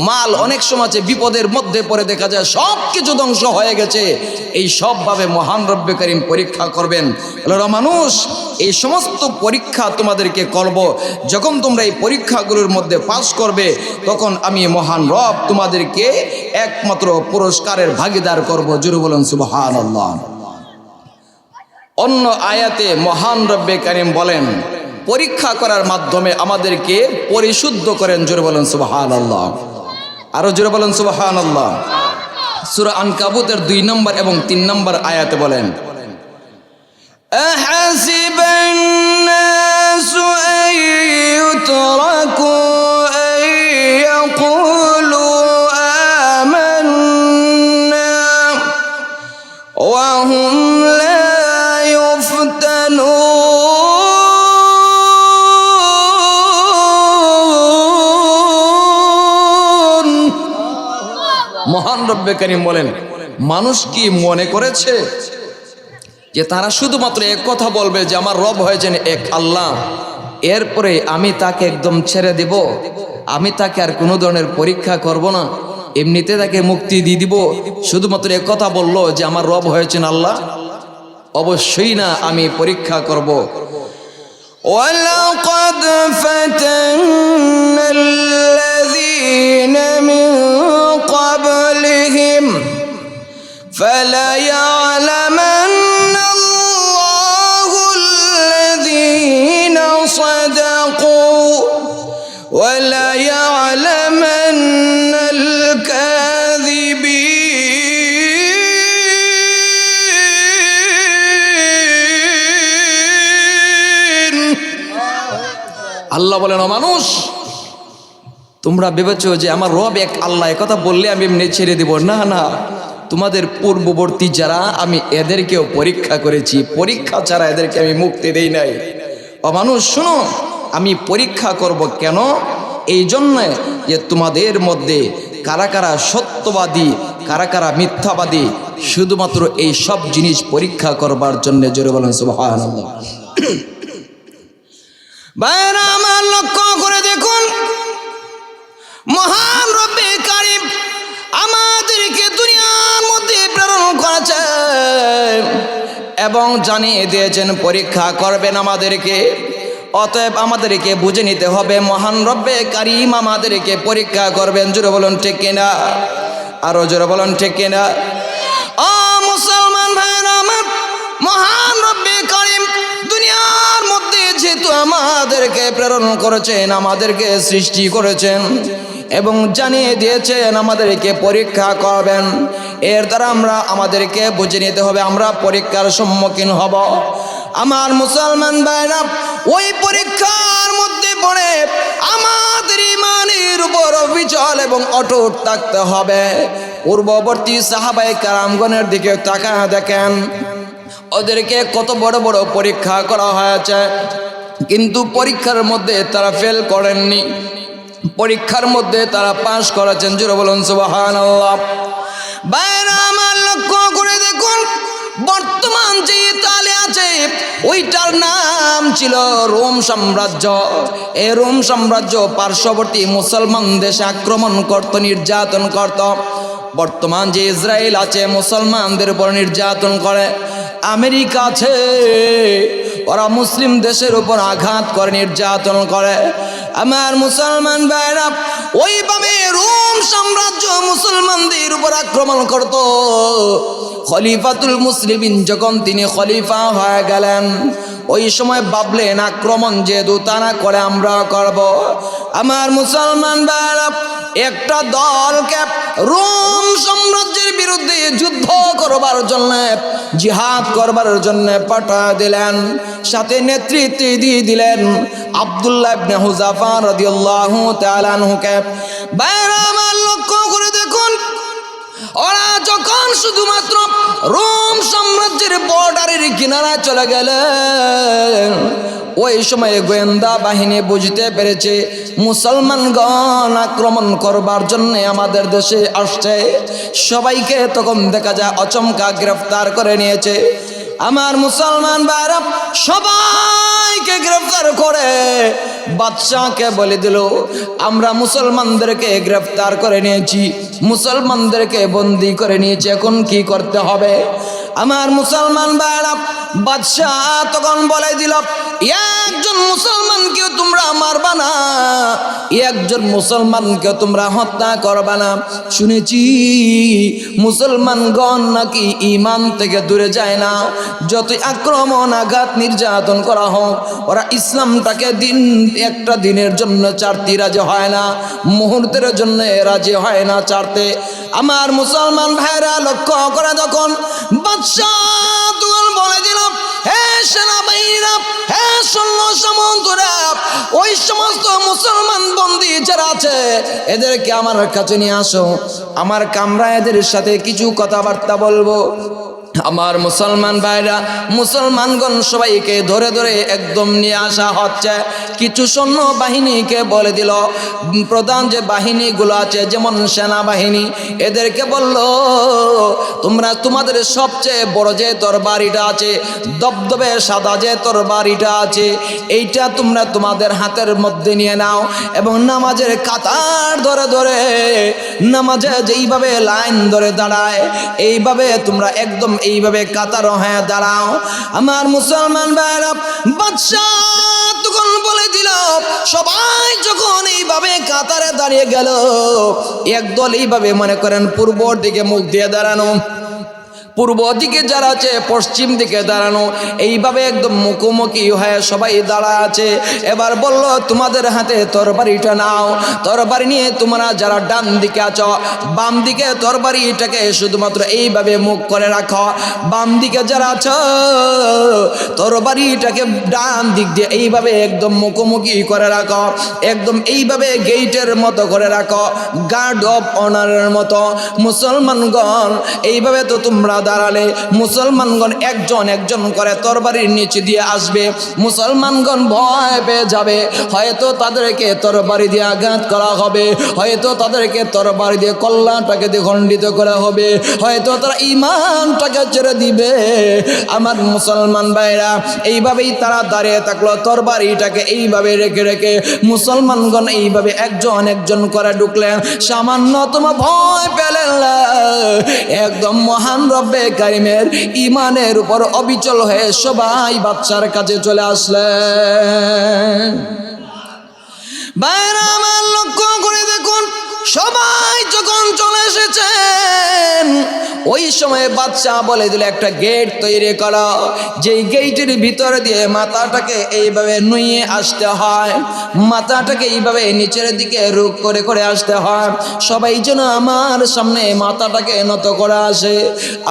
মাল অনেক সময় বিপদের মধ্যে পড়ে দেখা যায় সব কিছু ধ্বংস হয়ে গেছে। এই সবভাবে মহান রব্বে কারীম পরীক্ষা করবেন। মানুষ এই সমস্ত পরীক্ষা তোমাদেরকে করব, যখন তোমরা এই পরীক্ষাগুলোর মধ্যে পাস করবে তখন আমি মহান রব তোমাদেরকে একমাত্র পুরস্কারের ভাগীদার করব। জোরে বলুন সুবহানাল্লাহ। অন্য আয়াতে মহান রব্বে কারীম বলেন পরীক্ষা করার মাধ্যমে আমাদেরকে পরিশুদ্ধ করেন। জোরে বলেন সুবহানাল্লাহ। আরো জোরে বলেন সুবহানাল্লাহ। সূরা আনকাবুতের 2 নম্বর এবং 3 নম্বর আয়াতে বলেন আহাসিবান নাসু আইয়ুতরাকু আইয়াকুলু আমান্না ওয়া হুম লা ইফতানুন। মহান রব্বে কারীম বলেন মানুষ কি মনে করেছে যে তারা শুধুমাত্র এক কথা বলবে যে আমার রব হয়েছেন এক আল্লাহ, এরপরে আমি তাকে একদম ছেড়ে দেব, আমি তাকে আর কোনো ধরনের পরীক্ষা করব না, এমনিতে তাকে মুক্তি দিয়ে দিব, শুধুমাত্র এক কথা বললো যে আমার রব হয়েছেন আল্লাহ? অবশ্যই না, আমি পরীক্ষা করব। ওয়ালাকাদ ফাতান্নাল্লাযীনা মিন ক্বাবলিহিম ফালায়া'লামান্নাল্লাহুল্লাযীনা সাদাকু ওয়া লায়া'লামান্নাল কাযিবিন। আল্লাহ বলেন ও মানুষ, তোমরা ভেবেছো যে আমার রব এক আল্লাহ, কথা বললে আমি এমনি ছেড়ে দিব? না না, তোমাদের পূর্ববর্তী যারা আমি এদেরকেও পরীক্ষা করেছি, পরীক্ষা ছাড়া এদেরকে আমি মুক্তি দেই নাই। ও মানুষ শুনো, আমি পরীক্ষা করব কেন? এই জন্য যে তোমাদের মধ্যে কারা কারা সত্যবাদী, কারা কারা মিথ্যাবাদী, শুধুমাত্র এই সব জিনিস পরীক্ষা করবার জন্য। জোরে বলেন সুবহানাল্লাহ। ভাইরা আমার, লক্ষ্য করে দেখুন মহান রব্বে কারীম আমাদেরকে দুনিয়ার মধ্যে প্রেরণ করেছেন এবং জানিয়ে দিয়েছেন পরীক্ষা করবেন আমাদেরকে। অতএব আমাদেরকে বুঝে নিতে হবে মহান রব্বে কারীম আমাদেরকে পরীক্ষা করবেন। জোরে বলুন ঠিক কিনা? আরো জোরে বলুন ঠিক কিনা? ও মুসলমান ভাইরা আমার, মহান রব্বে কারীম দুনিয়ার মধ্যে যেহেতু আমাদেরকে প্রেরণ করেছেন, আমাদেরকে সৃষ্টি করেছেন এবং জানিয়ে দিয়েছেন আমাদেরকে পরীক্ষা করবেন, এর দ্বারা আমাদেরকে বুঝে নিতে হবে আমরা পরীক্ষার সম্মুখীন হব। আমার মুসলমান ভাইরা, ওই পরীক্ষার মধ্যে পড়ে আমাদের ঈমানের উপর অবিচল এবং অটুট থাকতে হবে। পূর্ববর্তী সাহাবায়ে কেরামগণের দিকে তাকায় দেখেন, ওদেরকে কত বড় বড় পরীক্ষা করা হয়েছে, কিন্তু পরীক্ষার মধ্যে তারা ফেল করেননি, পরীক্ষার মধ্যে তারা পাশ করেছেন। জোরে বলুন সুবহানাল্লাহ। বাইরে আমার লক্ষ্য করে দেখুন, বর্তমান যে ইতালি আছে ওইটার নাম ছিল রোম সাম্রাজ্য। এই রোম সাম্রাজ্য পার্শ্ববর্তী মুসলমান দেশে আক্রমণ করত, নির্যাতন করত। বর্তমান যে ইসরায়েল আছে মুসলমানদের উপর নির্যাতন করে। আমেরিকা আছে, ওরা মুসলিম দেশের উপর আঘাত করে, নির্যাতন করে। আমার মুসলমান ভাইরা, ওইভাবে রোম সাম্রাজ্য মুসলমানদের উপর আক্রমণ করত। খলিফাতুল মুসলিমিন যখন তিনি খলিফা হয়ে গেলেন, ওই সময় ভাবলেন আক্রমণ যেহেতু তারা করে আমরা করব। আমার মুসলমান ভাইরা, একটা দলকে রোম সাম্রাজ্যের বিরুদ্ধে যুদ্ধ করবার জন্য, জিহাদ করবার জন্য পাঠিয়ে দিলেন। সাথে নেতৃত্ব দিয়ে দিলেন আব্দুল্লাহ ইবনে হুযাফা রাদিয়াল্লাহু তাআলা আনহুকে। বাইরে আমার লক্ষ্য করে দেখুন, ওরা যখন শুধুমাত্র রোম সাম্রাজ্যের বর্ডারের কিনারায় চলে গেলেন, ওই সময়ে গোয়েন্দা বাহিনী বুঝতে পেরেছে মুসলমানগণ আক্রমণ করবার জন্য আমাদের দেশে আসছে। সবাইকে তখন দেখা যায় অচমকা গ্রেফতার করে নিয়েছে। আমার মুসলমান ভাইরা সবাইকে গ্রেফতার করে বাদশাকে বলে দিল, আমরা মুসলমানদেরকে গ্রেফতার করে নিয়েছি, মুসলমানদেরকে বন্দী করে নিয়েছি, এখন কি করতে হবে? আমার মুসলমান ভাইরা বাদশাহ তখন বলে দিল, একজন মুসলমানকেও তোমরা মারবা না, একজন মুসলমানকে তোমরা হত্যা করবা না। শুনেছি মুসলমানগণ নাকি ঈমান থেকে দূরে যায় না, যতই আক্রমণ আঘাত নির্যাতন করা হোক ওরা ইসলামটাকে একটা দিনের জন্য ছাড়তে রাজি হয় না, মুহূর্তের জন্য রাজি হয় না ছাড়তে। আমার মুসলমান ভাইরা লক্ষ্য করে যখন বাদশাহ তখন বলে দিল, হে সেনাবাহিনীরা, হে সৈন্য সামন্তরা, ওই সমস্ত মুসলমান বন্দী যারা আছে এদেরকে আমার কাছে নিয়ে আসো, আমার কামরা এদের সাথে কিছু কথাবার্তা বলবো। আমার মুসলমান ভাইরা মুসলমানগণ সবাইকে ধরে ধরে একদম নিয়ে আসা হচ্ছে। কিছু সৈন্য বাহিনীকে বলে দিল, প্রধান যে বাহিনীগুলো আছে যেমন সেনাবাহিনী, এদেরকে বলল, তোমরা তোমাদের সবচেয়ে বড় যে তরবারিটা আছে, দবদবে সাদা যে তরবারিটা আছে, এইটা তোমরা তোমাদের হাতের মধ্যে নিয়ে নাও এবং নামাজের কাতার ধরে ধরে নামাজে যেইভাবে লাইন ধরে দাঁড়ায় এইভাবে তোমরা একদম এইভাবে কাতার হয়ে দাঁড়াও। আমার মুসলমান ভাইরা বাদশাহ তখন বলে দিল, সবাই যখন এইভাবে কাতারে দাঁড়িয়ে গেল, একদল এইভাবে মনে করেন পূর্বর দিকে মুখ দিয়ে দাঁড়ানো, পূর্ব দিকে যারা আছে পশ্চিম দিকে দাঁড়ানো, এইভাবে একদম মুখোমুখি হয়ে সবাই দাঁড়া আছে। এবার বলল, তোমাদের হাতে তরবারিটা নাও, তরবারি নিয়ে তোমরা যারা ডান দিকে আছো বাম দিকে তরবারিটাকে শুধুমাত্র এইভাবে মুখ করে রাখো, বাম দিকে যারা আছো তরবারিটাকে ডান দিক দিয়ে এইভাবে একদম মুখোমুখি করে রাখো, একদম এইভাবে গেইটের মতো করে রাখো, গার্ড অফ অনারের মতো। মুসলমানগণ এইভাবে তো তোমরা দাঁড়ালে মুসলমানগণ একজন একজন করে তরবারির নিচে দিয়ে আসবে, মুসলমানগণ ভয় পেয়ে যাবে, হয়তো তাদেরকে তরবারি দিয়ে আঘাত করা হবে, হয়তো তাদেরকে তরবারি দিয়ে কল্যাণটাকে দিয়ে খণ্ডিত করা হবে, হয়তো তারা ঈমানটাকে ছেড়ে দিবে। আমার মুসলমান ভাইরা এইভাবেই তারা দাঁড়িয়ে থাকলো, তরবারিটাকে এইভাবে রেখে রেখে মুসলমানগণ এইভাবে একজন একজন করে ঢুকলেন। সামান্যতম ভয় পেলেন না, একদম মহান রব্বে কারিমের ঈমানের উপর অবিচল হয়ে সবাই বাদশার কাছে চলে আসলেন। বাইরে আমার লক্ষ্য করে দেখুন, সবাই যখন চলে এসেছেন ওই সময় বাদশাহ বলে দিল, একটা গেট তৈরি করা, যেই গেটের ভিতরে দিয়ে মাথাটাকে এইভাবে নুয়ে আসতে হয়, মাথাটাকে এইভাবে নিচের দিকে রুখ করে করে আসতে হয়, সবাই যেন আমার সামনে মাথাটাকে নত করে আসে।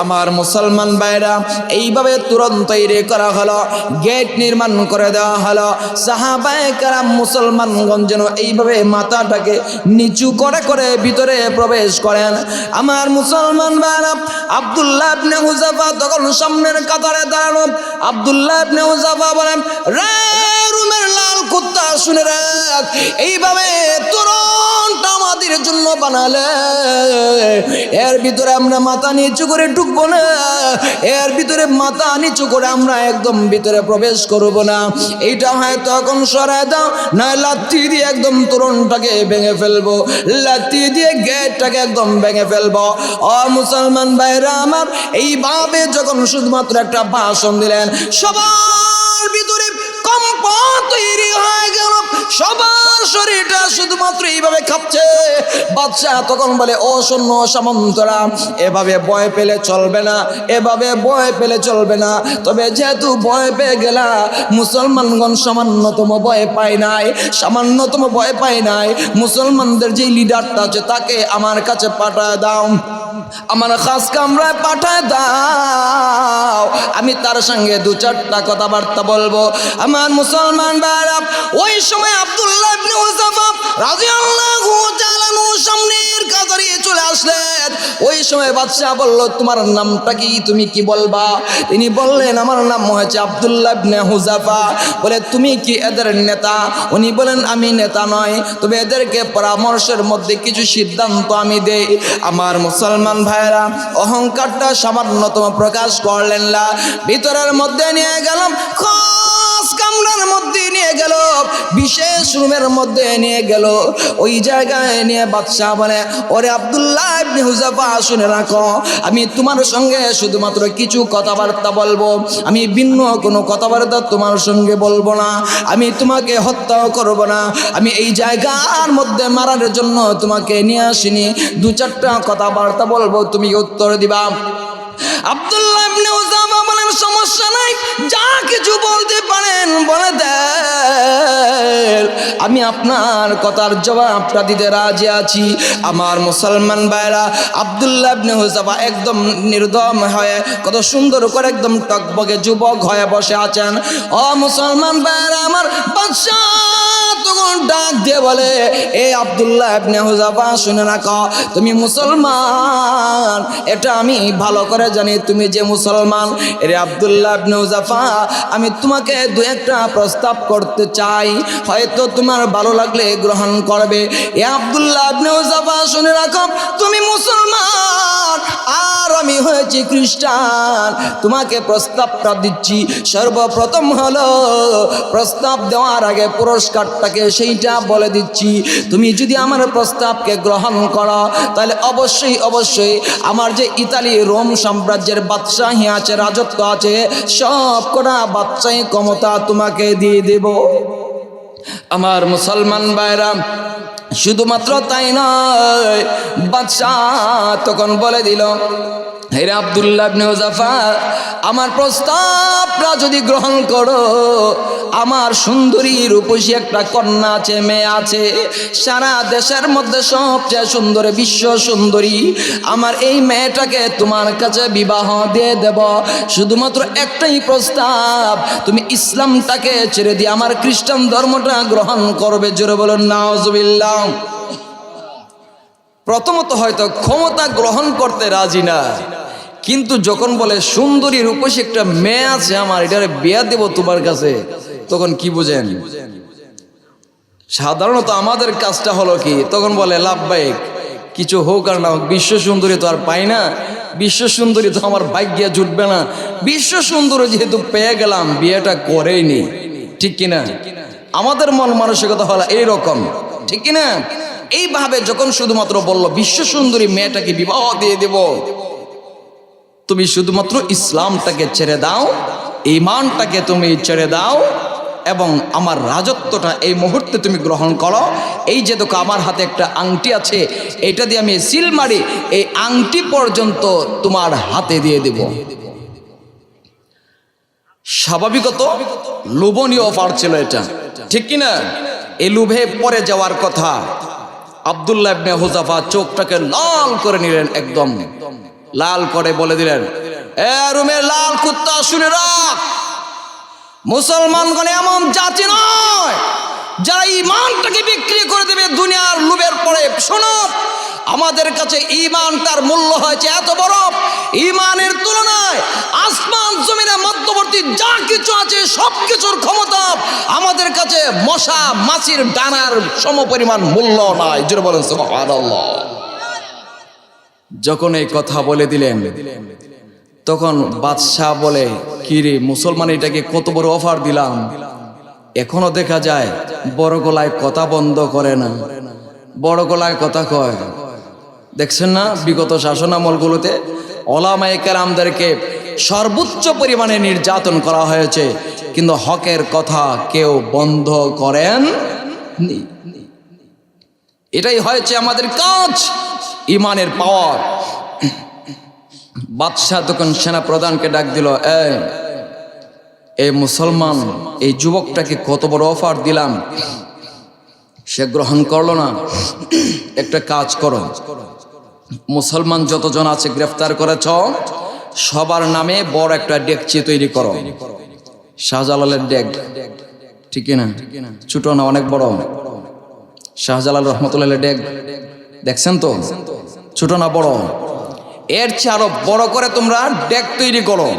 আমার মুসলমান ভাইরা এইভাবে তুরন্ত তৈরি করা হলো, গেট নির্মাণ করে দেওয়া হলো। সাহাবায়ে কেরাম মুসলমানগণ যেন এইভাবে মাথাটাকে নিচু করে করে ভিতরে প্রবেশ করেন। আমার মুসলমান ভাইরা আব্দুল্লাহ ইবনে হুযাফা তখন সামনের কাতারে দাঁড়ানো। আব্দুল্লাহ ইবনে হুযাফা বলেন, রে রুমের লাল কুত্তা, শুনে রাখ, এইভাবে তোরণটা আমাদের জন্য বানালে এর ভিতরে আমরা মাথা নিচু করে ঢুকবো না, এর ভিতরে মাথা নিচু করে আমরা একদম ভিতরে প্রবেশ করব না, এইটা হয়তো এখন সরায় দাও, না লাথি দিয়ে একদম তোরণটাকে ভেঙে ফেলবো, লাথি দিয়ে গেটটাকে একদম ভেঙে ফেলবো। ও মুসলমান ভাইরা আমার, এইভাবে যখন শুধুমাত্র একটা ভাষণ দিলেন, সবার ভিতরে কম্প তৈরি হয়ে গেল, সবার শরীরটা শুধুমাত্র এইভাবে কাঁপছে। বাদশাহ তখন বলে, ও সৈন্য সামন্তরা, এভাবে ভয় পেলে চলবে না, এভাবে ভয় পেলে চলবে না। তবে যেহেতু ভয় পেয়ে গেলা, মুসলমানগণ সামান্যতম ভয় পায় নাই, সামান্যতম ভয় পায় নাই, মুসলমানদের যে লিডারটা আছে তাকে আমার কাছে পাঠায় দাও, আমার খাস কামরায় পাঠায় দাও, আমি তার সঙ্গে দু চারটা কথাবার্তা বলবো। আমার মুসলমান ভাইরা ওই সময় আব্দুল্লাহ ইবনে হুযাফা রাদিয়াল্লাহু তাআলা সামনের কাতারে চলে আসলেন। ওই সময় বাদশাহ বলল, তোমার নামটা কি, তুমি কি বলবা? তিনি বললেন, আমার নাম হয়েছে আব্দুল্লাহ ইবনে হুযাফা। বলে, তুমি কি এদের নেতা? উনি বলেন, আমি নেতা নয়, তবে এদেরকে পরামর্শের মধ্যে কিছু সিদ্ধান্ত আমি দেই। আমার মুসলমান ভাইরা, অহংকারটা সামান্যতম প্রকাশ করলেন না, ভিতরের মধ্যে নিয়ে গেলাম, খাস কামরার মধ্যে নিয়ে গেল, বিশেষ রুমের মধ্যে নিয়ে গেল। ওই জায়গায় নিয়ে বাদশাহ বলে, ওরে আব্দুল্লাহ ইবনে হুযাফা, শুনে রাখো, আমি তোমার সঙ্গে শুধুমাত্র কিছু কথাবার্তা বলবো, আমি ভিন্ন কোনো কথাবার্তা তোমার সঙ্গে বলবো না, আমি তোমাকে হত্যাও করব না, আমি এই জায়গার মধ্যে মারার জন্য তোমাকে নিয়ে আসিনি, দু চারটা কথাবার্তা বলবো, তুমি উত্তর দিবা। আব্দুল্লাহ ইবনে হুযাফা বলেন, সমস্যা নাই, যা কিছু বলতে পারেন বলে দেন, আমি আপনার কথার জবাবটা দিতে রাজি আছি। আমার মুসলমান ভাইরা, আব্দুল্লাহ ইবনে হুযাফা একদম নির্দম হয়ে, কত সুন্দর করে একদম টকবগে যুবক হয়ে বসে আছেন। ও মুসলমান ভাইরা, আমার বাদশা তখন ডাক দিয়ে বলে, এ আব্দুল্লাহ ইবনে হুযাফা, শুনে রাখো, তুমি মুসলমান, এটা আমি ভালো করে জানি, তুমি যে মুসলমান। এরে আব্দুল্লাহ ইবনে হুযাফা, আমি তোমাকে দু একটা প্রস্তাব করতে চাই, হয়তো তোমার ভালো লাগলে গ্রহণ করবে। এ আব্দুল্লাহ ইবনে হুযাফা, শুনে রাখো, তুমি মুসলমান আর আমি হয়েছি খ্রিস্টান, তোমাকে প্রস্তাবটা দিচ্ছি। সর্বপ্রথম হলো, প্রস্তাব দেওয়ার আগে পুরস্কারটাকে সেইটা বলে দিচ্ছি। তুমি যদি আমার প্রস্তাবকে গ্রহণ করো, তাহলে অবশ্যই অবশ্যই আমার যে ইতালি রোম সাম্রাজ্যের বাদশাহী আছে, রাজত্ব আছে, সব কটা বাদশাহী ক্ষমতা তোমাকে দিয়ে দেব। আমার মুসলমান ভাইরা, শুধুমাত্র তাই নয়, বাদশাহ তখন বলে দিল, হে আব্দুল্লাহ ইবনে হুযাফা, আমার প্রস্তাবটা যদি গ্রহণ করো, আমার সুন্দরী রূপসী একটা কন্যা আছে, মেয়ে আছে, সারা দেশের মধ্যে সবচেয়ে সুন্দর, বিশ্ব সুন্দরী, আমার এই মেয়েটাকে তোমার কাছে বিবাহ দিয়ে দেব। শুধুমাত্র একটাই প্রস্তাব, তুমি ইসলামটাকে ছেড়ে দিয়ে আমার খ্রিস্টান ধর্মটা গ্রহণ করবে। জোরে বলুন নাউজুবিল্লাহ। প্রথমত হয়তো ক্ষমতা গ্রহণ করতে রাজি না, কিন্তু যখন বলে সুন্দরী রূপসী একটা মেয়ে আছে আমার, এটারে বিয়া দেব তোমার কাছে, তখন কি বুঝেন? সাধারণত আমাদের কাজটা হলো কি, তখন বলে লাভবাহিক, কিছু হোক আর না হোক, বিশ্ব সুন্দরী তো আর পাই না, বিশ্ব সুন্দরী তো আমার ভাগ্যে জুটবে না, বিশ্ব সুন্দরী যেহেতু পেয়ে গেলাম, বিয়েটা করেই নি। ঠিক কিনা? আমাদের মন মানসিকতা হলো এইরকম, ঠিক কিনা? এইভাবে যখন শুধুমাত্র বললো বিশ্ব সুন্দরী মেয়েটাকে বিবাহ দিয়ে দেব, তুমি শুধুমাত্র ইসলামটাকে ছেড়ে দাও, ঈমানটাকে তুমি ছেড়ে দাও, এবং আমার রাজত্বটা এই মুহূর্তে তুমি গ্রহণ করো। এই যে দেখো আমার হাতে একটা আংটি আছে, এটা দিয়ে আমি সিল মারি, এই আংটি পর্যন্ত তোমার হাতে দিয়ে দেব। স্বাভাবিকত লোভনীয় অফার ছিল এটা, ঠিক কিনা? এই লোভে পড়ে যাওয়ার কথা। আব্দুল্লাহ ইবনে হুযাফা চোখটাকে লাল করে নিলেন, একদম লাল করে বলে দিলেন, এ রুমের লাল কুত্তা, শুনে রাখ, মুসলমানগণ এমন জাতি নয় যারা ঈমানটাকে বিক্রি করে দেবে দুনিয়ার লোভের পরে। শোনো, আমাদের কাছে ঈমানটার মূল্য হয়েছে এত বড়, ঈমানের তুলনায় আসমান জমিনের মধ্যবর্তী যা কিছু আছে সব কিছুর ক্ষমতা আমাদের কাছে মশা মাছির ডানার সমপরিমাণ মূল্য নাই। জোরে বলেন সুবহানাল্লাহ। যখন এই কথা বলে দিলেন, তখন বাদশাহ বলে, কি রে মুসলমান, এটাকে কত বড় অফার দিলাম, এখনো দেখা যায় বড় গলায় কথা বন্ধ করে না, বড় গলায় কথা কয়। দেখছেন না, বিগত শাসনামলগুলোতে ওলামায়ে কেরামদেরকে সর্বোচ্চ পরিমাণে নির্যাতন করা হয়েছে, কিন্তু হকের কথা কেউ বন্ধ করেন নি। এটাই হয়েছে আমাদের কাজ, ঈমানের পাওয়ার। বাদশাহ তখন সেনা প্রধানকে ডাক দিল, এই মুসলমান এই যুবকটাকে কত বড় অফার দিলাম, সে গ্রহণ করলো না। একটা কাজ করো, মুসলমান যতজন আছে গ্রেফতার করেছ, সবার নামে বড় একটা ডেকচি তৈরি করো, শাহজালালের ডেক, ঠিক না? ছোট না, অনেক বড়। শাহজালাল রহমতুল্লাহ ডেক দেখছেন তো, ছোট না বড়? এর চেয়ে আরো বড় করে তোমরা ডেক তৈরি করো,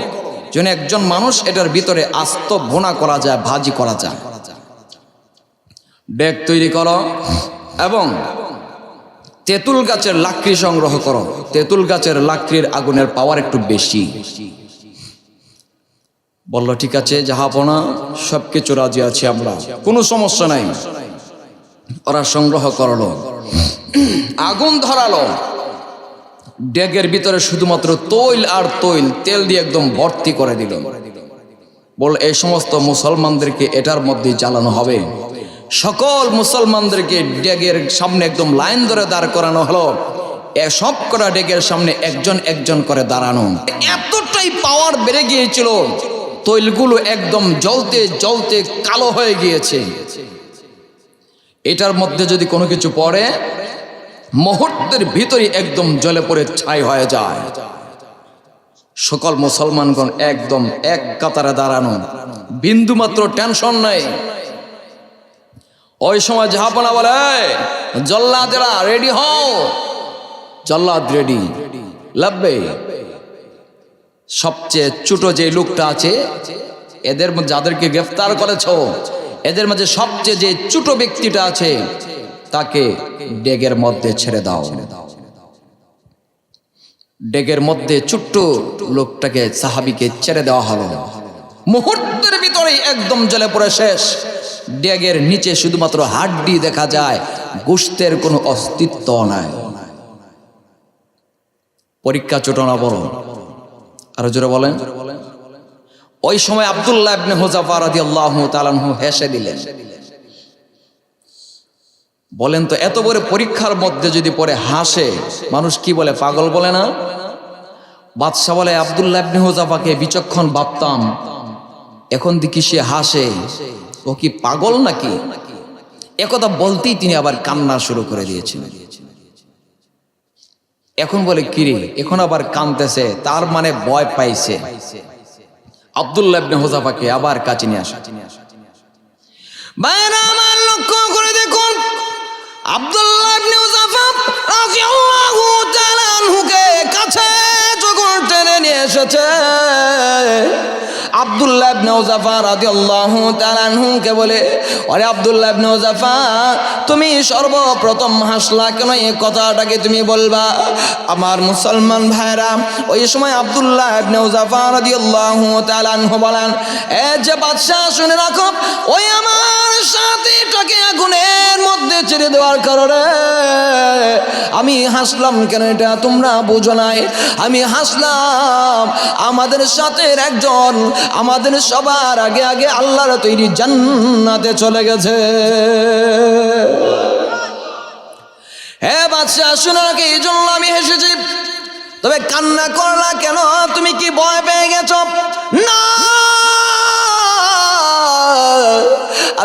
যেন একজন মানুষ এটার ভিতরে আস্ত ভুনা করা যায়, ভাজি করা যায়। ডেক তৈরি করো এবং তেঁতুল গাছের লাকড়ি সংগ্রহ করো। তেঁতুল গাছের লাকড়ির আগুনের পাওয়ার একটু বেশি। বলল ঠিক আছে জাহাপনা, সবকিছু রাজি আছি আমরা, কোনো সমস্যা নাই। ওরা সংগ্রহ করলো, আগুন ধরালো। ডেগের ভিতরে শুধুমাত্র তৈল আর তৈল, তেল দিয়ে একদম ভর্তি করে দিল। বল এই সমস্ত মুসলমানদেরকে এটার মধ্যে জ্বালানো হবে। সকল মুসলমানদেরকে ডেগের সামনে একদম লাইন ধরে দাঁড় করানো হলো। সব করা ডেগের সামনে একজন একজন করে দাঁড়ানো। এতটাই পাওয়ার বেড়ে গিয়েছিল, তৈলগুলো একদম জ্বলতে জ্বলতে কালো হয়ে গিয়েছে। এটার মধ্যে যদি কোনো কিছু পড়ে, মুহূর্তের ভিতরে একদম জ্বলে পড়ে ছাই হয়ে যায়। সকল মুসলমানগণ একদম এক কাতারে দাঁড়ানো, বিন্দু মাত্র টেনশন নাই। ওই সময় জাহাপনা বলে, জল্লাদেরা রেডি হও। জল্লাদ রেডি, লাভবে। সবচেয়ে ছোট যে লোকটা আছে এদের মধ্যে, যাদেরকে গ্রেফতার করেছ, এদের মাঝে সবচেয়ে যে ছোট ব্যক্তিটা আছে তাকে ডেগের মধ্যে ছেড়ে দাও। ডেগের মধ্যে ছোট্ট লোকটাকে, সাহাবীকে ছেড়ে দেওয়া হলো। মুহূর্তের ভিতরেই একদম জ্বলে পড়ে শেষ। ডেগের নিচে শুধুমাত্র হাড্ডি দেখা যায়, গোশতের কোনো অস্তিত্ব নাই। পরীক্ষা ছোট না বড়? আরো জোরে বলেন। ওই সময় আব্দুল্লাহ ইবনে হুযাফা রাদিয়াল্লাহু তাআলা আনহু হেসে দিলেন। বলেন তো, এত বড় পরীক্ষার মধ্যে যদি পরে হাসে, মানুষ কি বলে, পাগল বলে না? বাদশা বলে, আব্দুল্লাহ ইবনে হুযাফাকে বিচক্ষণ ভাবতাম, এখন দেখি সে হাসে, ও কি পাগল নাকি? একথা বলতেই তিনি আবার কান্না শুরু করে দিয়েছিলেন। এখন বলে কিরে, এখন আবার কাঁদতেছে, তার মানে ভয় পাইছে। আব্দুল্লাহ ইবনে হুযাফাকে আবার কাছে নিয়ে আসা। বাইরে আমার লক্ষ্য করে দেখুন, আব্দুল্লাহ ইবনে হুযাফা রাদিয়াল্লাহু তাআলা আনহুকে কাছে যখন টেনে নিয়ে এসেছে, আব্দুল্লাহ ইবনে হুযাফা রাদিয়াল্লাহু তাআলা আনহুকে বলে, আরে আব্দুল্লাহ ইবনে হুযাফা, তুমি সর্বপ্রথম হাসলা কেন? এই কথাটাকে তুমি বলবা। আমার মুসলমান ভাইরা, ওই সময় আব্দুল্লাহ ইবনে হুযাফা রাদিয়াল্লাহু তাআলা আনহু বলেন, এ যে বাদশা, শুনে রাখো, ওই আমার সাথীটাকে আগুনের মধ্যে ছেড়ে দেওয়ার কারণে আমি হাসলাম কেন, এটা তোমরা বুঝো নাই। আমি হাসলাম, আমাদের সাথে একজন আমাদের সবার আগে আগে আল্লাহর তৈরি জান্নাতে চলে গেছে। হে বাদশা, শুনে রাখো, এই জন্য আমি হেসেছি। তবে কান্না করলা কেন? তুমি কি ভয় পেয়ে গেছ? না,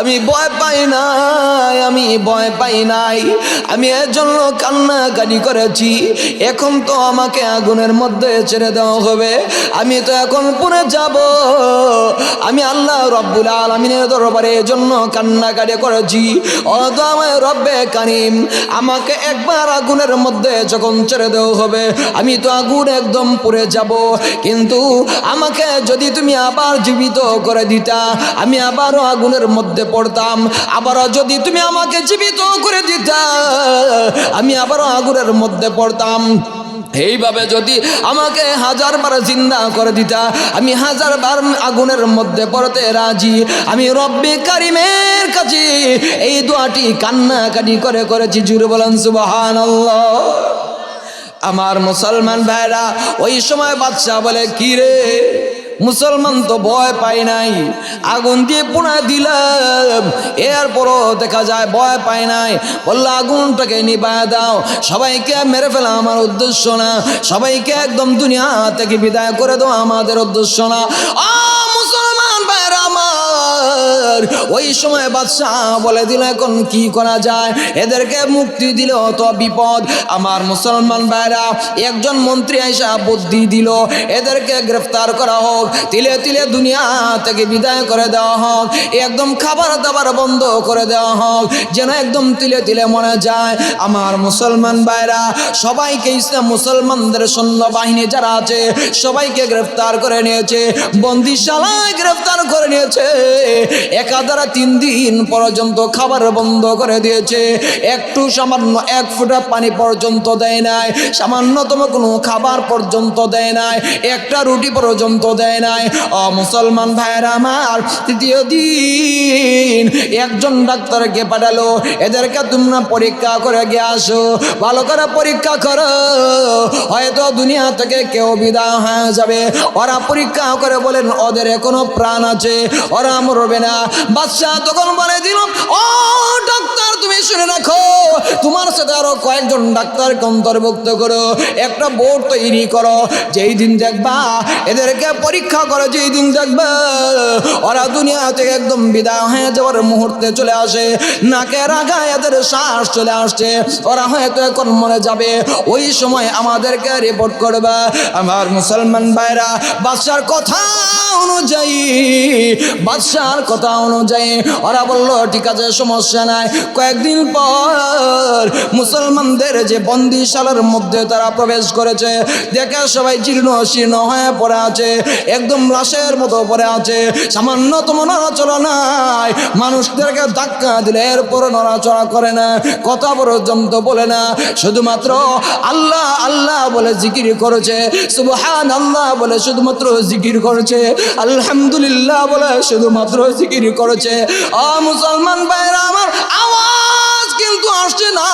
আমি ভয় পাই নাই, আমি ভয় পাই নাই। আমি এর জন্য কান্নাকাটি করেছি, এখন তো আমাকে আগুনের মধ্যে ছেড়ে দেওয়া হবে, আমি তো এখন পুড়ে যাব। আমি আল্লাহ রব্বুল আলামিনের দরবারে এর জন্য কান্নাকাটি করেছি। ও তো আমার রব্বে কারীম, আমাকে একবার আগুনের মধ্যে যখন ছেড়ে দেওয়া হবে, আমি তো আগুন একদম পুড়ে যাব। কিন্তু আমাকে যদি তুমি আবার জীবিত করে দিতা, আমি আবারও আগুনের মধ্যে পড়তাম। আবারও যদি তুমি আমাকে জীবিত করে দিতা, আমি আবারও আগুনের মধ্যে পড়তাম। এইভাবে যদি আমাকে 1000 বার জিন্দা করে দিতা, আমি 1000 বার আগুনের মধ্যে পড়তে রাজি। আমি রব্বে কারিমের কাছে এই দোয়াটি কান্নাকাটি করে করেছি। জুড়ে বলেন সুবহানাল্লাহ। আমার মুসলমান ভাইরা, ওই সময় বাদশা বলে, কি রে মুসলমান তো ভয় পাই নাই, আগুন দিয়ে পুড়া দিলাম, এরপরও দেখা যায় ভয় পাই নাই। বললো আগুনটাকে নিভায় দাও, সবাইকে মেরে ফেলা আমার উদ্দেশ্য না, সবাইকে একদম দুনিয়া থেকে বিদায় করে দাও আমাদের উদ্দেশ্য না। মুসলমান ভাইরা আমার, ওই সময় বাদশাহ বলে দিল এখন কি করা যায়, এদেরকে মুক্তি দিল তো বিপদ। আমার মুসলমান ভাইরা, একজন মন্ত্রী আইসা বুদ্ধি দিল এদেরকে গ্রেফতার করা হোক, তিলে তিলে দুনিয়া থেকে বিদায় করে দেওয়া হোক, একদম খাবার দাবার বন্ধ করে দেওয়া হোক, যেন একদম তিলে তিলে মনে যায়। আমার মুসলমান ভাইরা, সবাইকে ইসলাম মুসলমানদের সৈন্যবাহিনী যারা আছে সবাইকে গ্রেফতার করে নিয়েছে, বন্দিশালায় গ্রেফতার করে নিয়েছে। একাধারা 3 দিন পর্যন্ত খাবার বন্ধ করে দিয়েছে, একটু সামান্য 1 ফোঁটা পানি পর্যন্ত দেয় নাই, সামান্যতম কোনো খাবার পর্যন্ত দেয় নাই, একটা রুটি পর্যন্ত দেয় নাই। মুসলমান ভাইরা আমার, 3য় দিন একজন ডাক্তারকে পাঠালো, এদেরকে তোমরা পরীক্ষা করে গিয়ে আসো, ভালো করে পরীক্ষা করো, হয়তো দুনিয়া থেকে কেউ বিদায় হয়ে যাবে। ওরা পরীক্ষা করে বলেন ওদের এখনো প্রাণ আছে, ওরা মরবে না। বাদশাহ তখন বলে দিল, ও ডাক্তার তুমি শুনে রাখো, তোমার সাথে আরো কয়েকজন ডাক্তারকে অন্তর্ভুক্ত করো, একটা বোর্ড তৈরি করো, যেই দিন দেখবা এদেরকে পরীক্ষা করো, যেই দিন দেখবা ওরা দুনিয়া থেকে একদম বিদায় হয়ে যাওয়ার মুহূর্তে চলে আসে, নাকের আগায় এদের শ্বাস চলে আসছে, ওরা হয়তো এখন মরে যাবে, ওই সময় আমাদেরকে রিপোর্ট করবে। আমার মুসলমান ভাইরা, বাদশার কথা অনুযায়ী ওরা বলল ঠিক আছে, সমস্যা নাই। কয়েকদিন পর মুসলমানদের যে বন্দিশালার মধ্যে তারা প্রবেশ করেছে, দেখে সবাই জীর্ণ শীর্ণ হয়ে পড়ে আছে, একদম লাশের মতো পড়ে আছে, সামান্যতম নড়াচড়া নাই, মানুষদেরকে ধাক্কা দিলে এরপর নড়াচড়া করে না, কথা পর্যন্ত বলে না, শুধুমাত্র আল্লাহ আল্লাহ বলে জিকির করেছে, সুবহানাল্লাহ বলে শুধুমাত্র জিকির করেছে, আলহামদুলিল্লাহ বলে শুধুমাত্র জিকির করেছে। মুসলমান ভাইরা আমার, আওয়াজ কিন্তু আসছে না,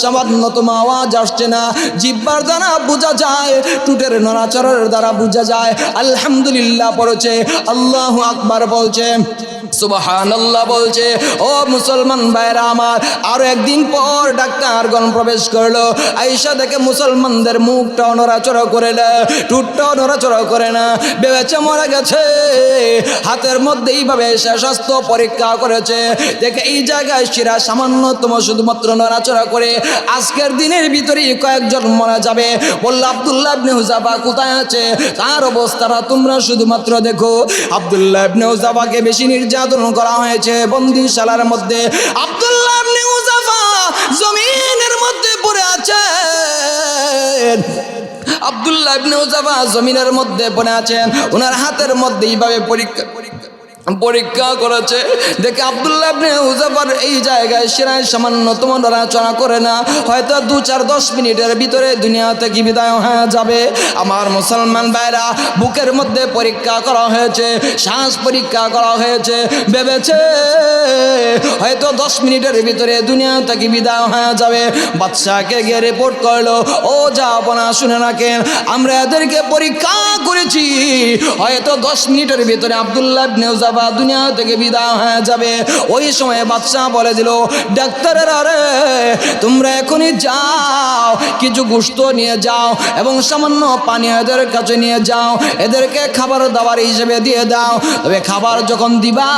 সামান্যতম আওয়াজ আসছে না, জিহ্বার দ্বারা বোঝা যায়, টুটের নড়াচড়ার দ্বারা বোঝা যায় আলহামদুলিল্লাহ পড়েছে, আল্লাহু আকবার বলছে, সুবহানাল্লাহ বলছে। ও মুসলমান ভাইরা আমার, আরো একদিন পর ডাক্তারগণ প্রবেশ করলো, আয়েশা দেখে মুসলমানদের মুখটাও নড়াচড়া করে না, টুটটাও নড়াচড়া করে না, ভেবেছে মরে গেছে। হাতের মধ্যে এইভাবে স্বাস্থ্য পরীক্ষা করেছে, দেখে এই জায়গায় শিরা সামান্যতম শুধুমাত্র নড়াচড়া করে, আজকের দিনের ভিতরেই কয়েকজন মারা যাবে। বলল আব্দুল্লাহ ইবনে হুযাফা কোথায় আছে, তার অবস্থাটা তোমরা শুধুমাত্র দেখো। আব্দুল্লাহ ইবনে হুযাফাকে বেশি নির্যাতন করা হয়েছে বন্দিশালার মধ্যে। আব্দুল্লাহ ইবনে হুযাফা জমিনের মধ্যে পড়ে আছেন, আব্দুল্লাহ ইবনে হুযাফা জমিনের মধ্যে পড়ে আছেন, ওনার হাতের মধ্যে এইভাবে পরীক্ষা করেছে, দেখে আব্দুল্লাহ ইবনে হুযাফার এই জায়গায় শিরায় সামান্যতম নড়াচড়া করে না, হয়তো 2-4-10 মিনিটের ভিতরে দুনিয়া থেকে বিদায় হয়ে যাবে। আমার মুসলমান ভাইরা, বুকের মধ্যে পরীক্ষা করা হয়েছে, শ্বাস পরীক্ষা করা হয়েছে, ভেবেছে হয়তো 10 মিনিটের ভিতরে দুনিয়া থেকে বিদায় হয়ে যাবে। বাদশাকে গিয়ে রিপোর্ট করলো, ও জাহাপনা শুনে রাখেন, আমরা এদেরকে পরীক্ষা করেছি, হয়তো 10 মিনিটের ভিতরে আব্দুল্লাহ ইবনে হুযাফা দুনিয়া থেকে বিদায় হয়ে যাবে। ওই সময় বাদশাহ বলে দিল, ডাক্তারেরা রে, তোমরা এখনই যাও, কিছু গোশত নিয়ে যাও এবং সামান্য পানি এদের কাছে নিয়ে যাও, এদেরকে খাবার দাবার হিসেবে দিয়ে দাও। তবে খাবার যখন দিবা,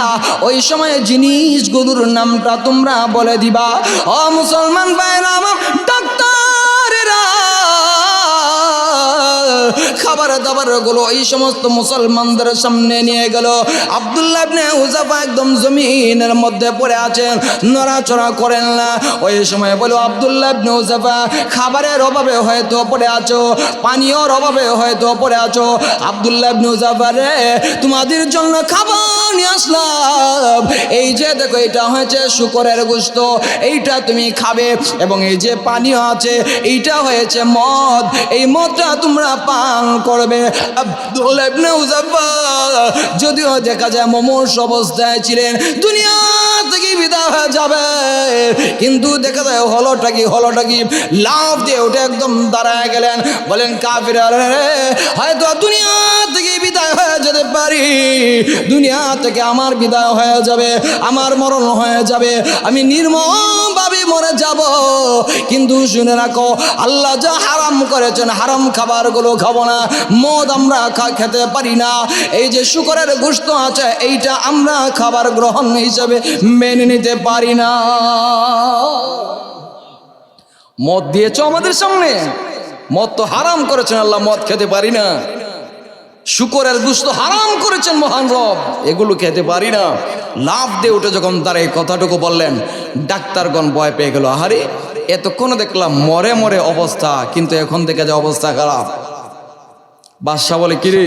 ওই সময় জিনিসগুলোর নামটা তোমরা বলে দিবা। ও মুসলমান ভাইরা আমার, ডাক্তারেরা খাবার দাবার গুলো এই সমস্ত মুসলমানদের সামনে নিয়ে গেল। আব্দুল্লাহ ইবনে হুযাফা একদম জমিনের মধ্যে পড়ে আছেন, নড়াচড়া করেন না। ওই সময় বলো, আব্দুল্লাহ ইবনে হুযাফা খাবারের অভাবে হয়তো পড়ে আছো, পানীয়র অভাবে হয়তো পড়ে আছো। আব্দুল্লাহ ইবনে হুযাফা রে, তোমাদের জন্য খাবার নিয়ে আসলাম, এই যে দেখো এটা হয়েছে শুকরের গোশত, এইটা তুমি খাবে, এবং এই যে পানীয় আছে এইটা হয়েছে মদ, এই মদটা তোমরা পান করবে। আব্দুল্লাহ ইবনে হুযাফা যদিও দেখা যায় মুমূর্ষু অবস্থায় ছিলেন, দুনিয়া থেকে বিদায় হয়ে যাবে। কিন্তু দেখা যায় হলোটা কি লাফ দিয়ে উঠে একদম দাঁড়ায় গেলেন, বলেন কাফিরা রে, হয়তো দুনিয়া থেকে বিদায় হয়ে যেতে পারি, দুনিয়া থেকে আমার বিদায় হয়ে যাবে, আমার মরণ হয়ে যাবে, আমি নির্মমভাবে মরে যাব, কিন্তু শুনে রাখো আল্লাহ যা হারাম করেছেন হারাম খাবারগুলো খাবো না, মদ আমরা খেতে পারি না, এই যে শুকরের গোশত আছে এইটা আমরা খাবার গ্রহণ হিসেবে মেনে নিতে পারি না। মদ দিয়েছ আমাদের সামনে, মদ তো হারাম করেছেন আল্লাহ, মদ খেতে পারি না। শুকরের গোশত হারাম করেছেন মহান রব, এগুলো খেতে পারি না। লাফ দিয়ে উঠে যখন তারা এই কথাটুকু বললেন, ডাক্তারগণ ভয় পেয়ে গেল। আহারে, এতক্ষণ দেখলাম মরে মরে অবস্থা, কিন্তু এখন থেকে যে অবস্থা খারাপ। বাদশা বলে, কিরে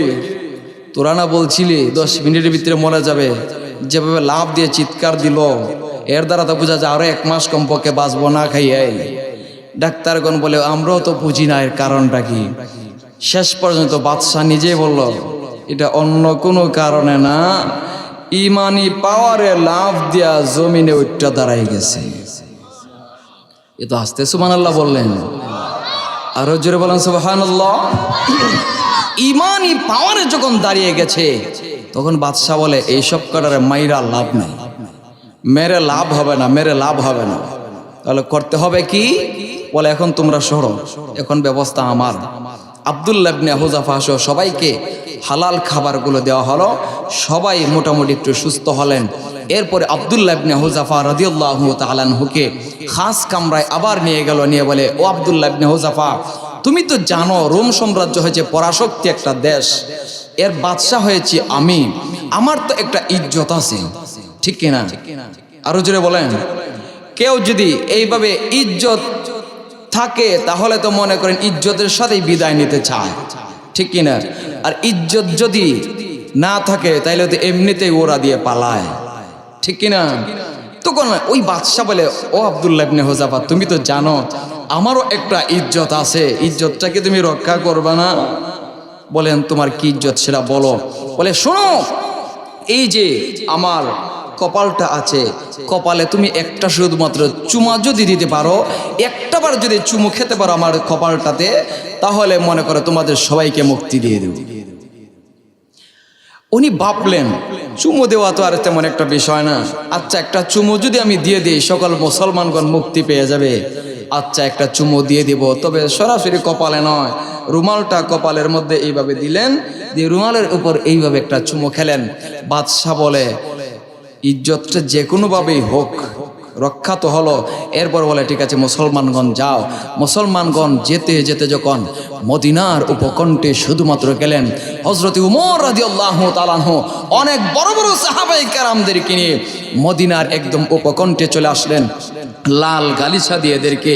তোরা না বলছিলি 10 মিনিটের ভিতরে মরে যাবে, যেভাবে লাফ দিয়ে চিৎকার দিল এর দ্বারা তো বোঝা যায় আরো 1 মাস কমপক্ষে বাঁচবো না খাইয়ে। ডাক্তারগণ বলে, আমরাও তো বুঝি না এর কারণটা কি। শেষ পর্যন্ত বাদশা নিজেই বলল, এটা অন্য কোনো কারণে না, ইমানি পাওয়ারে লাফ দিয়া জমিনে উঠটা দাঁড়াই গেছে। এ তো আস্তে সুবহানাল্লাহ বললেন, আরো জোরে বলেন সুবহানাল্লাহ। ইমানি পাওয়ারে যখন দাঁড়িয়ে গেছে তখন বাদশা বলে, এইসব করারে মাইরা লাভ নাই, মেরে লাভ হবে না, মেরে লাভ হবে না। তাহলে করতে হবে কি? বলে, এখন তোমরা সরো, এখন ব্যবস্থা আমার। আব্দুল্লাহ ইবনে হুযাফা সহ সবাইকে হালাল খাবারগুলো দেওয়া হলো, সবাই মোটামুটি একটু সুস্থ হলেন। এরপরে আব্দুল্লাহ ইবনে হুযাফা রাদিয়াল্লাহু তাআলা আনহুকে খাস কামরায় আবার নিয়ে গেল, নিয়ে বলে, ও আব্দুল্লাহ ইবনে হুযাফা, তুমি তো জানো রোম সাম্রাজ্য হয়েছে পরাশক্তি একটা দেশ, এর বাদশা হয়েছি আমি, আমার তো একটা ইজ্জত আছে, ঠিক কিনা? আরো জোরে বলেন। কেউ যদি এইভাবে ইজ্জত থাকে তাহলে তো মনে করেন ইজ্জতের সাথেই বিদায় নিতে চায়, ঠিক কিনা? আর ইজ্জত যদি না থাকে তাইলে তো এমনিতেই ওরা দিয়ে পালায়, ঠিক কিনা? তখন ওই বাদশা বলে, ও আব্দুল্লাহ ইবনে হুযাফা, তুমি তো জানো আমারও একটা ইজ্জত আছে, ইজ্জতটাকে তুমি রক্ষা করবে না? বলেন, তোমার কি ইজ্জত সেটা বলো। বলে, শোনো, এই যে আমার কপালটা আছে, কপালে তুমি একটা শুধুমাত্র চুমা যদি দিতে পারো, একটাবার যদি চুমু খেতে পারো আমার কপালটাতে, তাহলে মনে করো তোমাদের সবাইকে মুক্তি দিয়ে দেব। উনি ভাবলেন চুমু দেওয়া তো আর তেমন একটা বিষয় না, আচ্ছা একটা চুমু যদি আমি দিয়ে দিই সকল মুসলমানগণ মুক্তি পেয়ে যাবে, আচ্ছা একটা চুমু দিয়ে দিব, তবে সরাসরি কপালে নয়, রুমালটা কপালের মধ্যে এইভাবে দিলেন, দিয়ে রুমালের উপর এইভাবে একটা চুমু খেলেন। বাদশাহ বলে, ইজ্জতটা যে কোনোভাবেই হোক রক্ষা তো হলো। এরপর বলে, ঠিক আছে মুসলমানগণ যাও। মুসলমানগণ যেতে যেতে যখন মদিনার উপকণ্ঠে শুধুমাত্র গেলেন, হযরত উমর রাদিয়াল্লাহু তাআলা আনহু অনেক বড় বড় সাহাবায়ে কেরামদেরকে নিয়ে মদিনার একদম উপকণ্ঠে চলে আসলেন। লাল গালিচা দিয়ে এদেরকে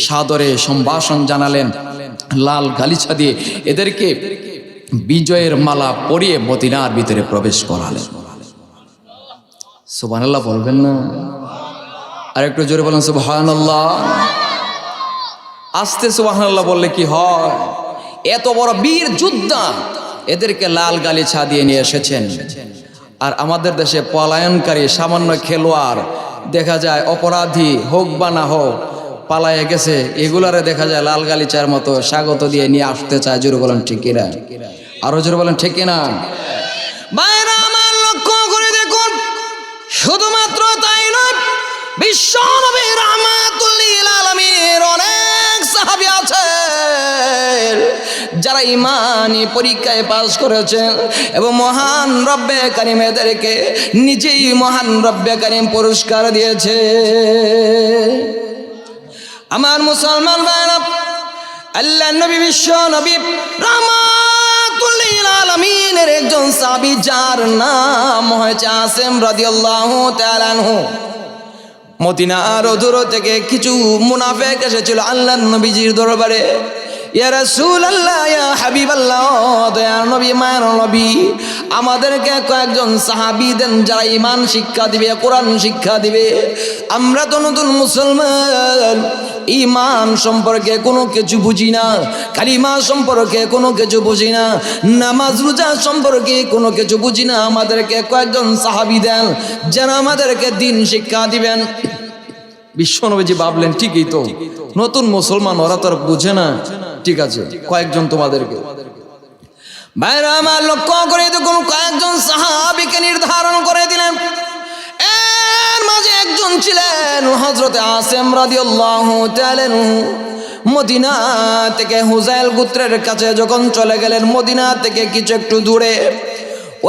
সাদরে সম্ভাষণ জানালেন, লাল গালিচা দিয়ে এদেরকে বিজয়ের মালা পরিয়ে মদিনার ভিতরে প্রবেশ করালেন। সুবহানাল্লাহ বলবেন না? আর একটু জোরে বলেন সুবহানাল্লাহ। আস্তে সুবহানাল্লাহ বললে কি হয়? এত বড় বীর যোদ্ধা এদেরকে লাল গালিচা দিয়ে নিয়ে এসেছেন। আর আমাদের দেশে পলায়নকারী সামান্য খেলোয়াড় দেখা যায়, অপরাধী হোক বা না হোক পালায়ে গেছে, এগুলারে দেখা যায় লাল গালিচার মতো স্বাগত দিয়ে নিয়ে আসতে চায়। জোরে বলেন ঠিক কিনা? আরো জোরে বলেন ঠিক কিনা? বাইরে আমার লক্ষ্য করে দেখুন, শুধুমাত্র তাই নয়, বিশ্ব নবী রাহমাতুল লিল আলামিন অনেক সাহাবী আছে যারা ইমানি পরীক্ষায় পাস করেছেন এবং মহান রব্বে কারীম এদেরকে নিজেই মহান রব্বে কারীম পুরস্কার দিয়েছে। আমার মুসলমান ভাইরা, আল্লাহ নবী বিশ্ব নবী রাহমাতুল লিল আলামিনের একজন সাহাবী যার নাম হয়েছে আসিম রাদিয়াল্লাহু তাআলা আনহু। মদিনার দূর থেকে কিছু মুনাফিক এসেছিল আল্লাহর নবীজির দরবারে। ইয়া রাসূলুল্লাহ, ইয়া হাবিবাল্লাহ, দয়ার নবী, মায়ের নবী, আমাদেরকে কয়েকজন সাহাবী দেন যারা ঈমান শিক্ষা দিবে, কোরআন শিক্ষা দিবে। আমরা তো নতুন মুসলমান, ঈমান সম্পর্কে কোনো কিছু বুঝি না, কালিমা সম্পর্কে কোনো কিছু বুঝি না, নামাজ রোজা সম্পর্কে কোনো কিছু বুঝি না। আমাদেরকে কয়েকজন সাহাবী দেন যারা আমাদেরকে দিন শিক্ষা দিবেন। বিশ্বনবীজি ভাবলেন ঠিকই তো, নতুন মুসলমান, ওরা তো আর বুঝে না, ঠিক আছে কয়েকজন তোমাদেরকে। ভাইরা আমার, লক্ষ্য করে দেখুন কয়েকজন সাহাবীকে নির্ধারণ করে দিলেন। এর মাঝে একজন ছিলেন হযরতে আসিম রাদিয়াল্লাহু তাআলা আনহু। মদিনা থেকে হুযাইল গোত্রের কাছে যখন চলে গেলেন, মদিনা থেকে কিছু একটু দূরে,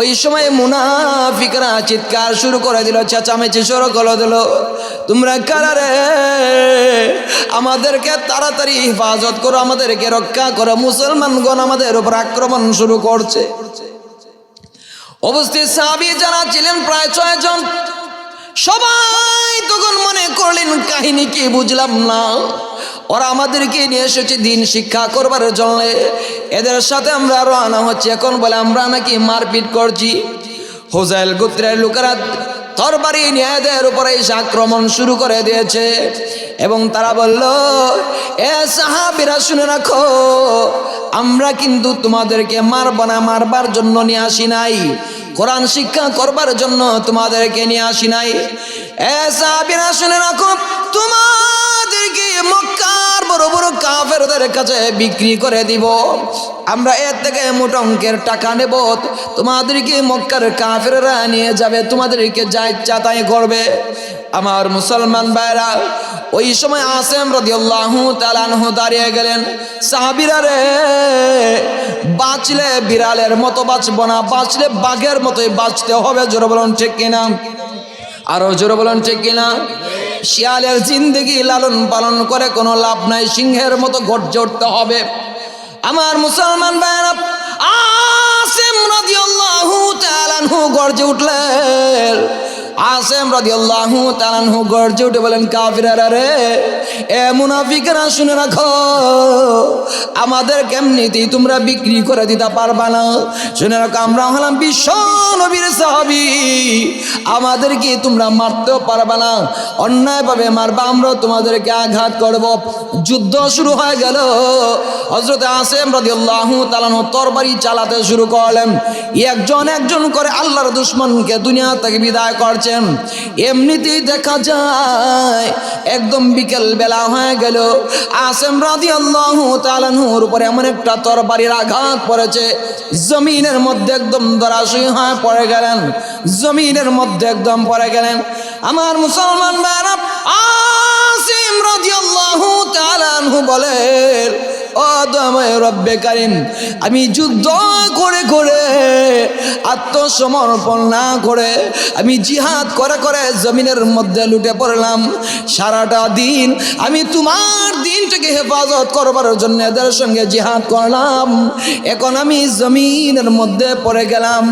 ওই সময় মুনাফিকরা চিৎকার শুরু করে দিল, চেঁচামেচি শুরু করে দিল, তোমরা কারা রে? আমাদেরকে তাড়াতাড়ি হেফাজত করো, আমাদেরকে রক্ষা করো, মুসলমানগণ আমাদের উপর আক্রমণ শুরু করছে। উপস্থিত সাহাবী যারা ছিলেন প্রায় 6 জন, সবাই তখন মনে করলেন কাহিনী কি বুঝলাম না, ওরা আমাদেরকে নিয়ে এসেছে দিন শিক্ষা করবার জন্য, এদের সাথে আমরা রওনা হচ্ছি। এখন বলে আমরা নাকি মারপিট করছি। হুযাইল গোত্রের লোকেরা তরবারি নিয়ে এদের উপরে এসে আক্রমণ শুরু করে দিয়েছে এবং তারা বলল, এ সাহাবীরা শুনে রাখো, আমরা কিন্তু তোমাদেরকে মারব না, মারবার জন্য নিয়ে আসি নাই, কোরআন শিক্ষা করবার জন্য তোমাদেরকে নিয়ে আসি নাই। এ সাহাবীরা শুনে রাখো, তোমাদেরকে মক্কার বড় বড় কাফেরদের কাছে বিক্রি করে দিব, আমরা এর থেকে মোটা অঙ্কের টাকা নেব, তোমাদেরকে মক্কার কাফেররা নিয়ে যাবে, তোমাদেরকে যা ইচ্ছা তাই করবে। আমার মুসলমান ভাইরা, ওই সময় আসিম রাদিয়াল্লাহু তাআলা আনহু দাঁড়িয়ে গেলেন, সাহাবীরা রে, বাঁচলে বিড়ালের মতো বাঁচবো না, বাঁচলে বাঘের মতোই বাঁচতে হবে। জোরে বলুন ঠিক কিনা? আরো জোরে বলুন ঠিক কিনা? শিয়ালের জিন্দেগি লালন পালন করে কোনো লাভ নাই, সিংহের মতো গর্জে উঠতে হবে। আমার মুসলমান ভাইরা, আসিম রাদিয়াল্লাহু তাআলা আনহু গর্জে উঠলেন। আসিম রাদিয়াল্লাহু তাআলা আনহু গর্জে উঠে বলেন, কাফিররা রে, এ মুনাফিকরা শুনে রাখো, আমাদের কেমনিতেই তোমরা বিক্রি করে দিতে পারবা না। শুনে রাখো, আমরা হলাম বিশ্ব নবীর সাহাবী, আমাদেরকে তোমরা মারতেও পারবা না, অন্যায়ভাবে মারবা, আমরা তোমাদেরকে আঘাত করব। যুদ্ধ শুরু হয়ে গেল। হযরতে আসিম রাদিয়াল্লাহু তাআলা আনহু তরবারি চালাতে শুরু করলেন। একজন একজন করে আল্লাহর দুশমনকে দুনিয়া থেকে বিদায় করছেন। এমনিতেই দেখা যায় একদম বিকেল বেলা হয়ে গেল, আসিম রাদিয়াল্লাহু তাআলা আনহুর উপরে এমন একটা তরবারির আঘাত পড়েছে, জমিনের মধ্যে একদম ধরাশয়ী হয়ে পড়ে গেলেন, জমিনের মধ্যে একদম পড়ে গেলেন। আমার মুসলমান ভাইরা, আসিম রাদিয়াল্লাহু তাআলা আনহু বলেন, ও দয়াময় রব্বে কারীম, আমি যুদ্ধ করে করে আত্মসমর্পণ না করে আমি জিহাদ করে করে জমিনের মধ্যে লুটে পড়লাম। সারাটা দিন আমি তোমার দিনটাকে হেফাজত করবার জন্য এদের সঙ্গে জিহাদ করলাম, এখন আমি জমিনের মধ্যে পড়ে গেলাম।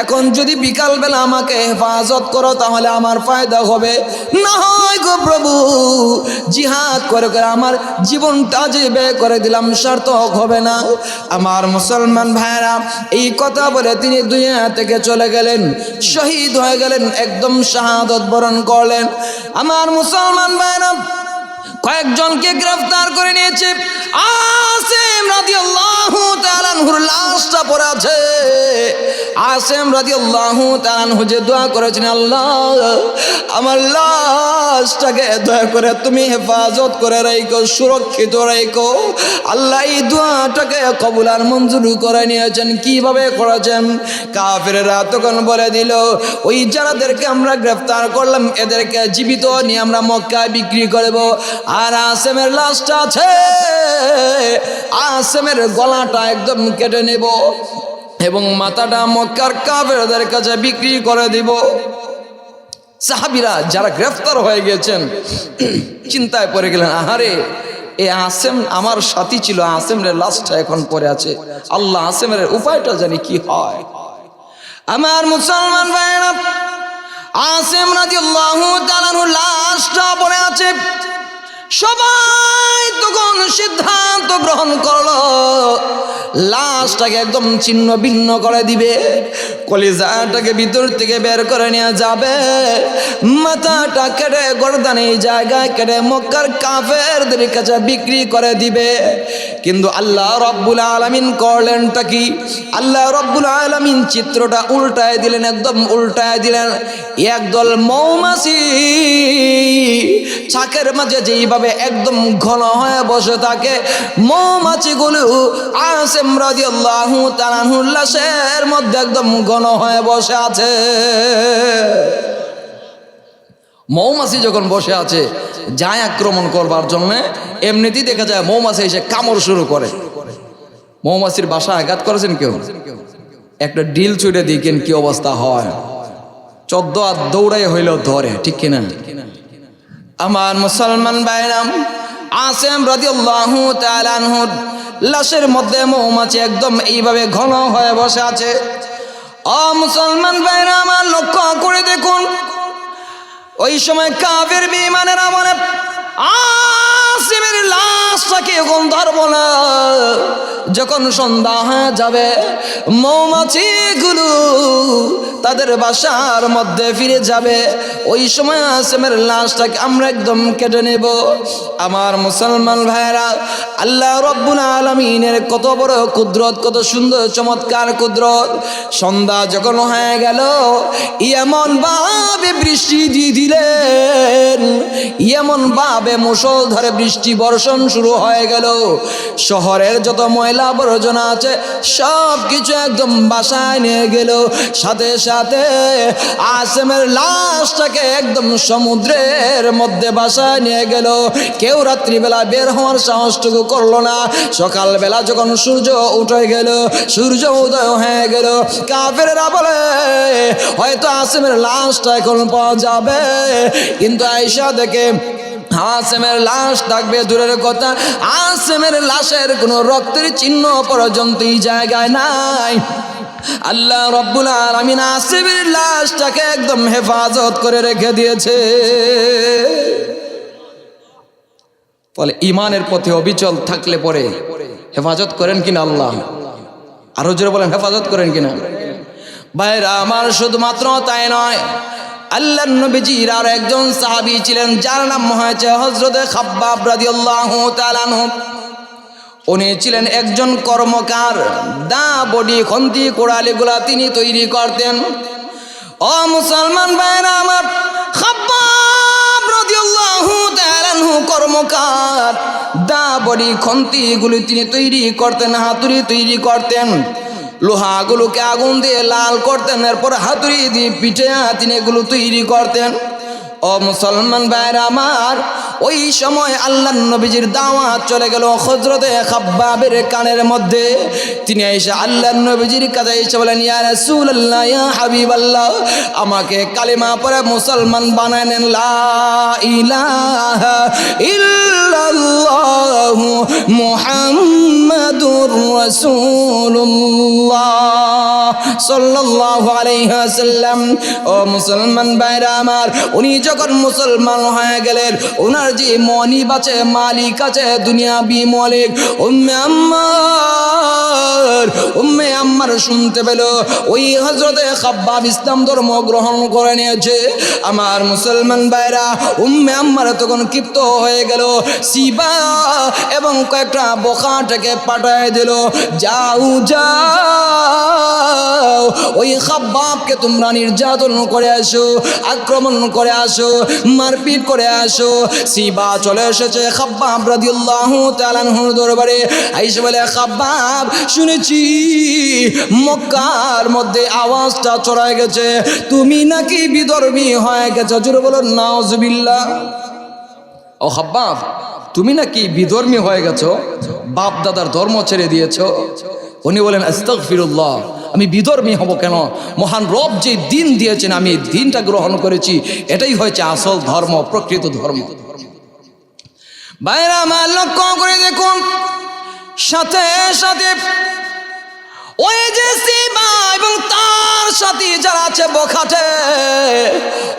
এখন যদি বিকালবেলা আমাকে হেফাজত করো তাহলে আমার ফায়দা হবে, না হয় গো প্রভু জিহাদ করে করে আমার জীবনটা যে ব্যয় করে দিলাম সার্থক হবে না। আমার মুসলমান ভাইরা, এই কথা বলে তিনি দুনিয়া থেকে চলে গেলেন, শহীদ হয়ে গেলেন, একদম শাহাদত বরণ করলেন। আমার মুসলমান ভাইরা, কয়েকজনকে গ্রেফতার করে নিয়েছে। আসিম রাদিয়াল্লাহু তাআলা আনহুর লাশটা পড়ে আছে। আসিম রাদিয়াল্লাহু তাআলা আনহু যে দোয়া করেছেন, আল্লাহ আমার লাশটাকে দয়া করে তুমি হেফাজত করে রাখো, সুরক্ষিত রাখো। আল্লাহ এই দোয়াটাকে কবুল আর মঞ্জুর করে নিয়েছেন। কিভাবে করেছেন? কাফেররা তখন বলে দিল, ওই যারাদেরকে আমরা গ্রেফতার করলাম এদেরকে জীবিত নিয়ে আমরা মক্কায় বিক্রি করব, আর আসিমের লাশটা আছে, আসিমের গলাটা একদম কেটে নেব এবং মাথাটা মক্কার কাফেরদের কাছে বিক্রি করে দিব। সাহাবীরা যারা গ্রেফতার হয়ে গেছেন চিন্তায় পড়ে গেলেন, আহারে এ আসিম আমার সাথী ছিল, আসিমের লাশটা এখন পড়ে আছে, আল্লাহ আসিমের উপায়টা জানি কি হয়। আমার মুসলমান ভাইরা, আসিম রাদিয়াল্লাহু তাআলা আনহু লাশটা পড়ে আছে। সবাই তখন সিদ্ধান্ত গ্রহণ করলো লাশটাকে একদম ছিন্ন ভিন্ন করে দিবে। কলিজাটাকে ভিতর থেকে বের করে নিয়ে যাবে, মাথাটা কেটে গর্দান এই জায়গায় কেটে মক্কার কাফেরদের কাছে বিক্রি করে দিবে। কিন্তু আল্লাহ রব্বুল আলামিন করলেনটা কি? আল্লাহ রব্বুল আলামিন চিত্রটা উল্টায় দিলেন, একদম উল্টায় দিলেন। একদল মৌমাছি চাকের মাঝে যেইভাবে একদম ঘন হয়ে বসে থাকে, মৌমাছিগুলো আসিম রাদিয়াল্লাহু তাআলা আনহুর লাশের মধ্যে একদম ঘন হয়ে বসে আছে। মৌমাছি যখন বসে আছে যায় আক্রমণ করবার জন্য, এমনিতেই দেখা যায় মৌমাছি এসে কামড় শুরু করে। মৌমাছির বাসা আঘাত করেছেন কেউ? একটা ডিল ছুটে দিকেন কি অবস্থা হয়, 14 হাত দৌড়াই হইলেও ধরে, ঠিক কিনা? আমার মুসলমান ভাইরাম, আসিম রাদিয়াল্লাহু তাআলা আনহুর লাশের মধ্যে মৌমাছি একদম এইভাবে ঘন হয়ে বসে আছে। ও মুসলমান ভাইরা আমার, লক্ষ্য করে দেখুন, ওই সময় কাফের বেঈমানেরা বলে আসিমের লাশটাকে এখন ধরবো না। যখন সন্ধ্যা হয়ে যাবে, মৌমাছিগুলো তাদের বাসার মধ্যে ফিরে যাবে। ওই সময় আসিমের লাশটাকে আমরা একদম কেটে নেব। আমার মুসলমান ভাইরা, আল্লাহ রব্বুল আলামিনের কত বড় কুদরত, কত সুন্দর চমৎকার কুদরত। সন্ধ্যা যখন হয়ে গেল, এমন ভাবে বৃষ্টি দিয়ে দিলেন, এমন ভাবে মুষলধারে বৃষ্টি বর্ষণ শুরু হয়ে গেল। শহরের যত ময়লা আবর্জনা আছে সব কিছু একদম বাসায় নিয়ে গেল। সাথে সাথে আসিমের লাশটাকে একদম সমুদ্রের মধ্যে বাসায় নিয়ে গেল। কেউ রাত্রিবেলা বের হওয়ার সাহসটুকু করলো না। সকালবেলা যখন সূর্য উঠে গেল, সূর্য উদয় হয়ে গেল, কাফেররা বলে হয়তো আসিমের লাশটা এখন পাওয়া যাবে। কিন্তু আয়েশা দেখে আসিমের লাশ থাকবে দূরের কথা, আসিমের লাশের কোনো রক্তের চিহ্ন পর্যন্ত এই জায়গায় নাই। আল্লাহ রব্বুল আলামিন আসিমের লাশটাকে একদম হেফাজত করে রেখে দিয়েছে। বলে ইমানের পথে অবিচল থাকলে পরে হেফাজত করেন কিনা আল্লাহ? আরো জোরে বলেন, হেফাজত করেন কিনা? ভাইরা আমার, শুধুমাত্র তাই নয়, আল্লাহর নবীজির আর একজন সাহাবী ছিলেন, যার নাম হয়েছে হযরতে খাব্বাব রাদিয়াল্লাহু তাআলা আনহু। উনি ছিলেন একজন কর্মকার, দা বডি খন্তি কোড়ালিগুলা তিনি তৈরি করতেন। ও মুসলমান ভাইরা আমার, খাব্বাব রাদিয়াল্লাহু তাআলা আনহু কর্মকার, দা বডি খন্তিগুলি তিনি তৈরি করতেন, হাতুড়ি তৈরি করতেন। লোহাগুলোকে আগুন দিয়ে লাল করতেন, এরপর হাতুড়ি দিয়ে পিঠে তিনি এগুলো তৈরি করতেন। ও মুসলমান ভাইরা আমার, ওই সময় আল্লাহর নবীজির দাওয়াত চলে গেল হযরতে খাব্বাবের কানের মধ্যে। তিনি এসে আল্লাহর নবীজির কাছে এসে বলেন, ইয়া রাসূলুল্লাহ, ইয়া হাবিবাল্লাহ, আমাকে কালিমা পড়ে মুসলমান বানায় নেন। লা ইলাহা ইল্লাল্লাহ মুহাম্মাদুর রাসূলুল্লাহ সাল্লাল্লাহু আলাইহি ওয়াসাল্লাম। ও মুসলমান ভাইরা আমার, উনি যখন মুসলমান হয়ে গেলেন, ওনার যে মনিব আছে, মালিক আছে, দুনিয়াবি মালিক, উম্মে আম্মার শুনতে পেল ওই হযরতে খাব্বাব ইসলাম ধর্ম গ্রহণ করে নিয়েছে। আমার মুসলমান ভাইরা, উম্মে আম্মার তখন ক্ষিপ্ত হয়ে গেল, সিবা এবং কয়েকটা বোখাটাকে পাঠায় দিল, যাও যাও ওই খাব্বাবকে তোমরা নির্যাতন করে আসো, আক্রমণ করে আসো, মারপিট করে আসো। সিবা চলে এসেছে খাব্বাব রাদিয়াল্লাহু তাআলা আনহুর দরবারে। আয়েশা বলে, খাব্বাব, শুনেছি মক্কার মধ্যে আওয়াজটা ছড়ায় গেছে, তুমি নাকি বিধর্মী হয়ে গেছো। জোরে বলো নাউজুবিল্লাহ। ও খাব্বাব, তুমি নাকি বিধর্মী হয়ে গেছো, বাপ দাদার ধর্ম ছেড়ে দিয়েছো। উনি বলেন, আস্তাগফিরুল্লাহ, আমি বিধর্মী হব কেন? মহান রব যে দিন দিয়েছেন, আমি এই দিনটা গ্রহণ করেছি, এটাই হয়েছে আসল ধর্ম, প্রকৃত ধর্ম। ভাইরা আমার, লক্ষ্য করে দেখুন, সাথে সাথে ওই যে সিবা এবং তার সাথে যারা আছে বখাটে,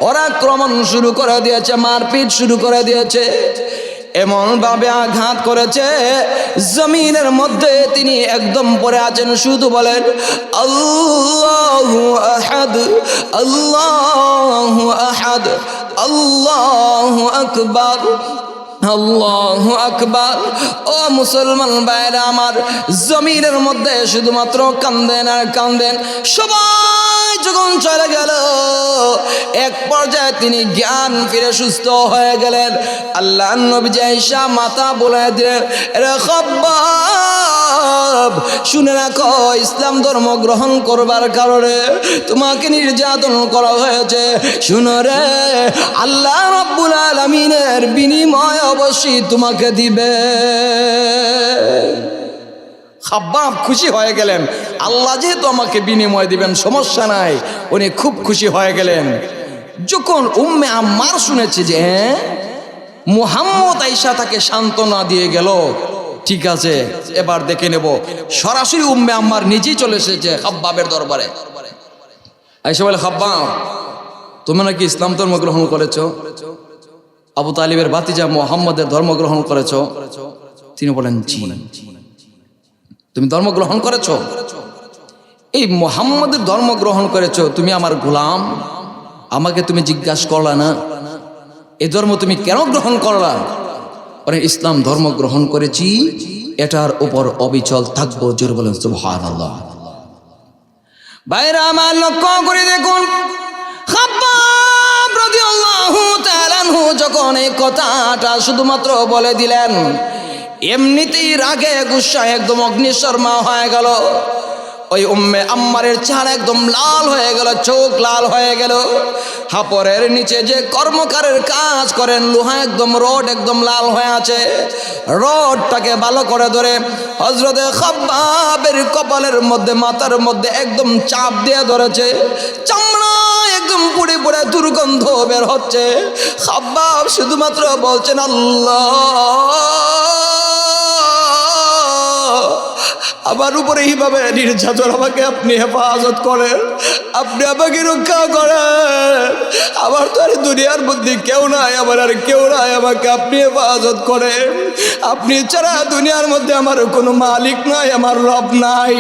ওরা আক্রমণ শুরু করে দিয়েছে, মারপিট শুরু করে দিয়েছে। এমন ভাবে আঘাত করেছে, জমিনের মধ্যে তিনি একদম পড়ে আছেন, শুধু বলেন আল্লাহু আহাদ, আল্লাহু আহাদ, আল্লাহু আকবার, আল্লাহু আকবার। ও মুসলমান ভাইরা আমার, জমিনের মধ্যে শুধুমাত্র কান্দেন আর কান্দেন। সবাই যখন চলে গেল, এক পর্যায়ে তিনি জ্ঞান ফিরে সুস্থ হয়ে গেলেন। আল্লাহ নবী আয়েশা মাথা বুলায় দিলেন, রে খাব্বাব, শুনে রাখো, ইসলাম ধর্ম গ্রহণ করবার কারণে তোমাকে নির্যাতন করা হয়েছে। শুনো রে, আল্লাহ রাব্বুল আলামিনের বিনিময় অবশ্যই তোমাকে দিবে। খাব্বাব খুশি হয়ে গেলেন, আল্লাহ যেহেতু আমাকে বিনিময় দিবেন, সমস্যা নাই। উনি খুব খুশি হয়ে গেলেন। যখন উম্মে আম্মার শুনেছে যে মুহাম্মদ আয়েশা তাকে সান্ত্বনা দিয়ে গেল, ঠিক আছে এবার দেখে নেব, সরাসরি উম্মে আম্মার নিজেই চলে এসেছে খাব্বাবের দরবারে। আয়েশা বলে, খাব্বাব, তুমি নাকি ইসলাম ধর্ম গ্রহণ করেছো, আবু তালিবের ভাতিজা মুহাম্মদের ধর্ম গ্রহণ করেছো? তিনি বলেন, জি। তুমি ধর্ম গ্রহণ করেছো? এই মুহাম্মদের ধর্ম গ্রহণ করেছো, তুমি আমার গোলাম, আমাকে তুমি জিজ্ঞাসা করলা না এই ধর্ম তুমি কেন গ্রহণ করলা? মানে ইসলাম ধর্ম গ্রহণ করেছি, এটার উপর অবিচল থাকবো। জোরে বলেন সুবহানাল্লাহ। বাইরে আমার লক্ষ্য করে দেখুন, খাব্বাব রাদিয়াল্লাহু তাআলা আনহু যখন এই কথাটা শুধুমাত্র বলে দিলেন, এমনিতেই রাগে গুসায় একদম অগ্নিশর্মা হয়ে গেল। ওই উম্মে আম্মারের চেহারা একদম লাল হয়ে গেল, চোখ লাল হয়ে গেল। হাপরের নিচে যে কর্মকারের কাজ করেন, লোহা একদম রড একদম লাল হয়ে আছে, রডটাকে ভালো করে ধরে হযরতে খাব্বাবের কপালের মধ্যে, মাথার মধ্যে একদম চাপ দিয়ে ধরেছে। চামড়া একদম পুড়ে পুড়ে দুর্গন্ধ বের হচ্ছে। খাব্বাব শুধুমাত্র বলছেন, আল্লাহ, আমার উপরে এইভাবে নির্যাতন, আমাকে আপনি হেফাজত করেন, আপনি আমাকে রক্ষা করেন। আমার তো আর দুনিয়ার মধ্যে কেউ নাই, আমার আর কেউ নাই, আমাকে আপনি হেফাজত করেন। আপনি ছাড়া দুনিয়ার মধ্যে আমার কোনো মালিক নাই, আমার রব নাই।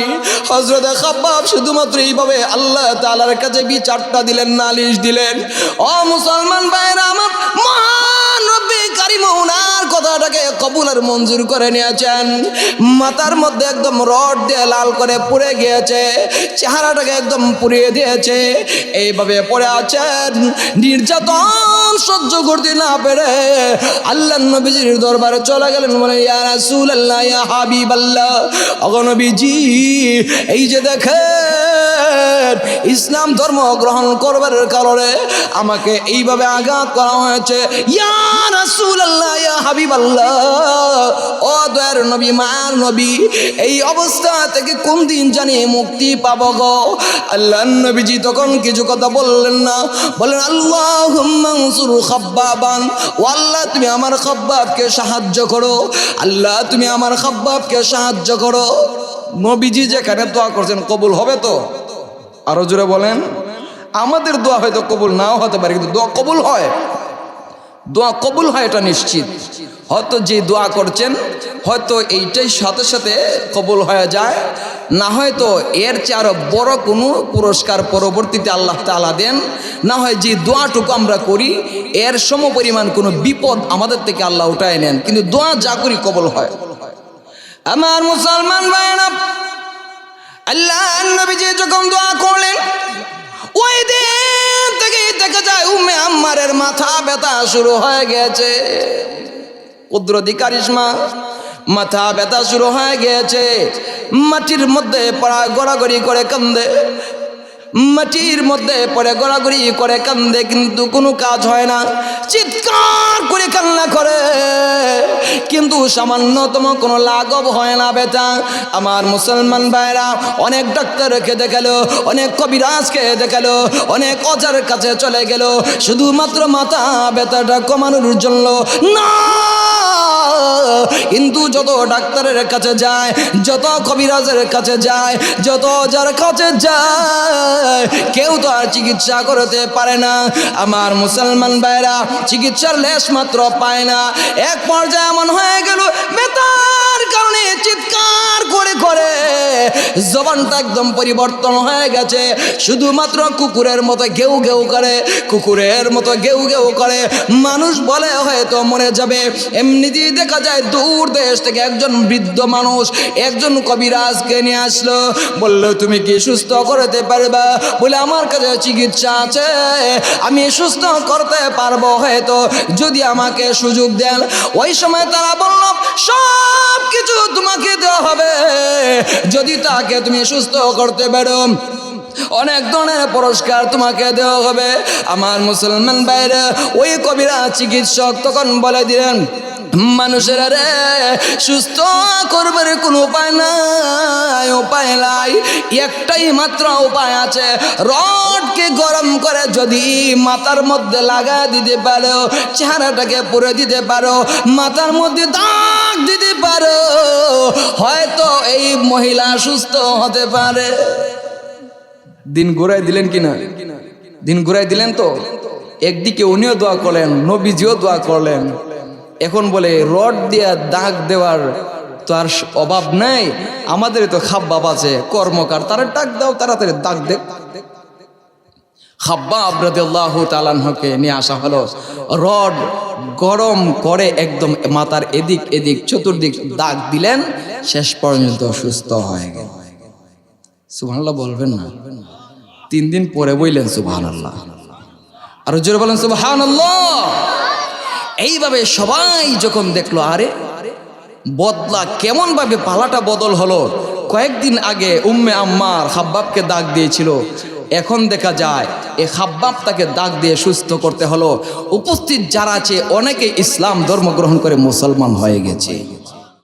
হযরতে খাব্বাব শুধুমাত্র এইভাবে আল্লাহ তাআলার কাছে বিচারটা দিলেন, নালিশ দিলেন। ও মুসলমান ভাইরা আমার, মহান রব্বে কারীম ওনার কথাটাকে কবুল আর মঞ্জুর করে নিয়েছেন। মাথার মধ্যে একদম রড দিয়ে লাল করে পুড়ে গিয়েছে, চেহারাটাকে একদম পুড়িয়ে দিয়েছে। এইভাবে পড়ে আছেন, নির্যাতন সহ্য করতে না পেরে আল্লাহ নবীজির দরবারে চলে গেলেন। বলে, ইয়া রাসূলুল্লাহ, ইয়া হাবিবাল্লাহ, ওগো নবীজি, এই যে দেখেন ইসলাম ধর্ম গ্রহণ করবার কারণে আমাকে এইভাবে আঘাত করা হয়েছে। ইয়া রাসূলুল্লাহ, ইয়া হাবিবাল্লাহ, ও দয়ার নবী, মায়ার নবী, এই অবস্থা থেকে কোন দিন জানি মুক্তি পাবো গো? আল্লাহ নবীজি তখন কিছু কথা বললেন না, বলেন, আল্লাহুম্মা আনসুর খাব্বাবান, ও আল্লাহ তুমি আমার খাব্বাবকে সাহায্য করো, আল্লাহ তুমি আমার খাব্বাবকে সাহায্য করো। নবীজি যেখানে দোয়া করছেন, কবুল হবে তো? আরো জোরে বলেন। আমাদের দোয়া হয়তো কবুল নাও হতে পারে, কিন্তু দোয়া কবুল হয়, দোয়া কবুল হয় এটা নিশ্চিত। হয়তো যে দোয়া করছেন, হয়তো এইটাই সাথে সাথে কবুল হয়ে যায়, না হয়তো এর চেয়ে আরো বড় কোনো পুরস্কার পরবর্তীতে আল্লাহ তাআলা দেন, না হয় যে দোয়াটুকু আমরা করি এর সমপরিমাণ কোনো বিপদ আমাদের থেকে আল্লাহ উঠায় নেন, কিন্তু দোয়া যা করি কবুল হয়। আমার মুসলমান ভাইরা, আল্লাহ নবীজি যখন দোয়া করলেন, ওই দিন থেকে দেখা যায় উম্মে আম্মারের মাথা ব্যথা শুরু হয়ে গেছে। কুদরতি কারিশমা, মাথা ব্যথা শুরু হয়ে গেছে। মাটির মধ্যে পড়া গড়াগড়ি করে কান্দে, মাটির মধ্যে পড়ে গড়াগড়ি করে কান্দে, কিন্তু কোনো কাজ হয় না। চিৎকার করে কান্না করে, কিন্তু সামান্যতম কোনো লাঘব হয় না ব্যথা। আমার মুসলমান ভাইরা, অনেক ডাক্তারকে দেখালো, অনেক কবিরাজকে দেখালো, অনেক অজার কাছে চলে গেল, শুধুমাত্র মাথা ব্যথাটা কমানোর জন্য না। কিন্তু যত ডাক্তারের কাছে যায়, যত কবিরাজের কাছে যায়, যত অজার কাছে যায়, কেউ তো আর চিকিৎসা করতে পারে না। আমার মুসলমান ভাইরা চিকিৎসার লেশ মাত্র পায় না। এক পর্যায়ে এমন হয়ে গেল ব্যথার কারণে চিৎকার করে করে জবানটা একদম পরিবর্তন হয়ে গেছে, শুধুমাত্র কুকুরের মতো ঘেউ ঘেউ করে, কুকুরের মতো ঘেউ ঘেউ করে। মানুষ বলে হয়তো মরে যাবে, এমনিতেই দেখা যায় দূর দেশ থেকে একজন বৃদ্ধ মানুষ একজন কবিরাজকে নিয়ে আসলো, বললো তুমি কি সুস্থ করতে পারবা? বলে আমার কাছে চিকিৎসা আছে, আমি সুস্থ করতে পারবো হয়তো যদি আমাকে সুযোগ দেন। ওই সময় তারা বলল সব কিছু তোমাকে দেওয়া হবে যদি তাকে তুমি সুস্থ করতে পারো, অনেক ধরনের পুরস্কার তোমাকে দেওয়া হবে। আমার মুসলমান ভাইরা ওই কবিরা চিকিৎসক তখন বলে দিলেন মানুষের রে সুস্থ করবার কোনো উপায় নাই, উপায় নাই, একটাই মাত্র উপায় আছে, রডকে গরম করে যদি মাথার মধ্যে লাগা দিতে পারো, চেহারাটাকে পুরে দিতে পারো, মাথার মধ্যে দাগ দিতে পারো, হয়তো এই মহিলা সুস্থ হতে পারে। দিন ঘুরাই দিলেন কিনা? দিন ঘুরাই দিলেন তো। একদিকে উনিও দোয়া করলেন, নবীজিও দোয়া করলেন। এখন বলে রড দিয়ে দাগ দেওয়ার তো আর অভাব নাই, আমাদের তো খাব্বাব আছে কর্মকার, তারা ডাক দাও তাড়াতাড়ি দাগ দে। খাব্বাব রাদিয়াল্লাহু তাআলা আনহুকে নিয়ে আসা হলো, রড গরম করে একদম মাথার এদিক এদিক চতুর্দিক দাগ দিলেন, শেষ পর্যন্ত সুস্থ হয়ে গেল। সুবহানাল্লাহ বলবেন না? 3 দিন পরে বললেন সুবহানাল্লাহ, আর জোরে বলেন সুবহানাল্লাহ। এইভাবে সবাই যখন দেখলো আরে বদলা কেমন ভাবে পালাটা বদল হলো, কয়েকদিন আগে উম্মে আম্মার খাব্বাবকে দাগ দিয়েছিল, এখন দেখা যায় এই খাব্বাব তাকে দাগ দিয়ে সুস্থ করতে হলো। উপস্থিত যারা আছে অনেকে ইসলাম ধর্ম গ্রহণ করে মুসলমান হয়ে গেছে।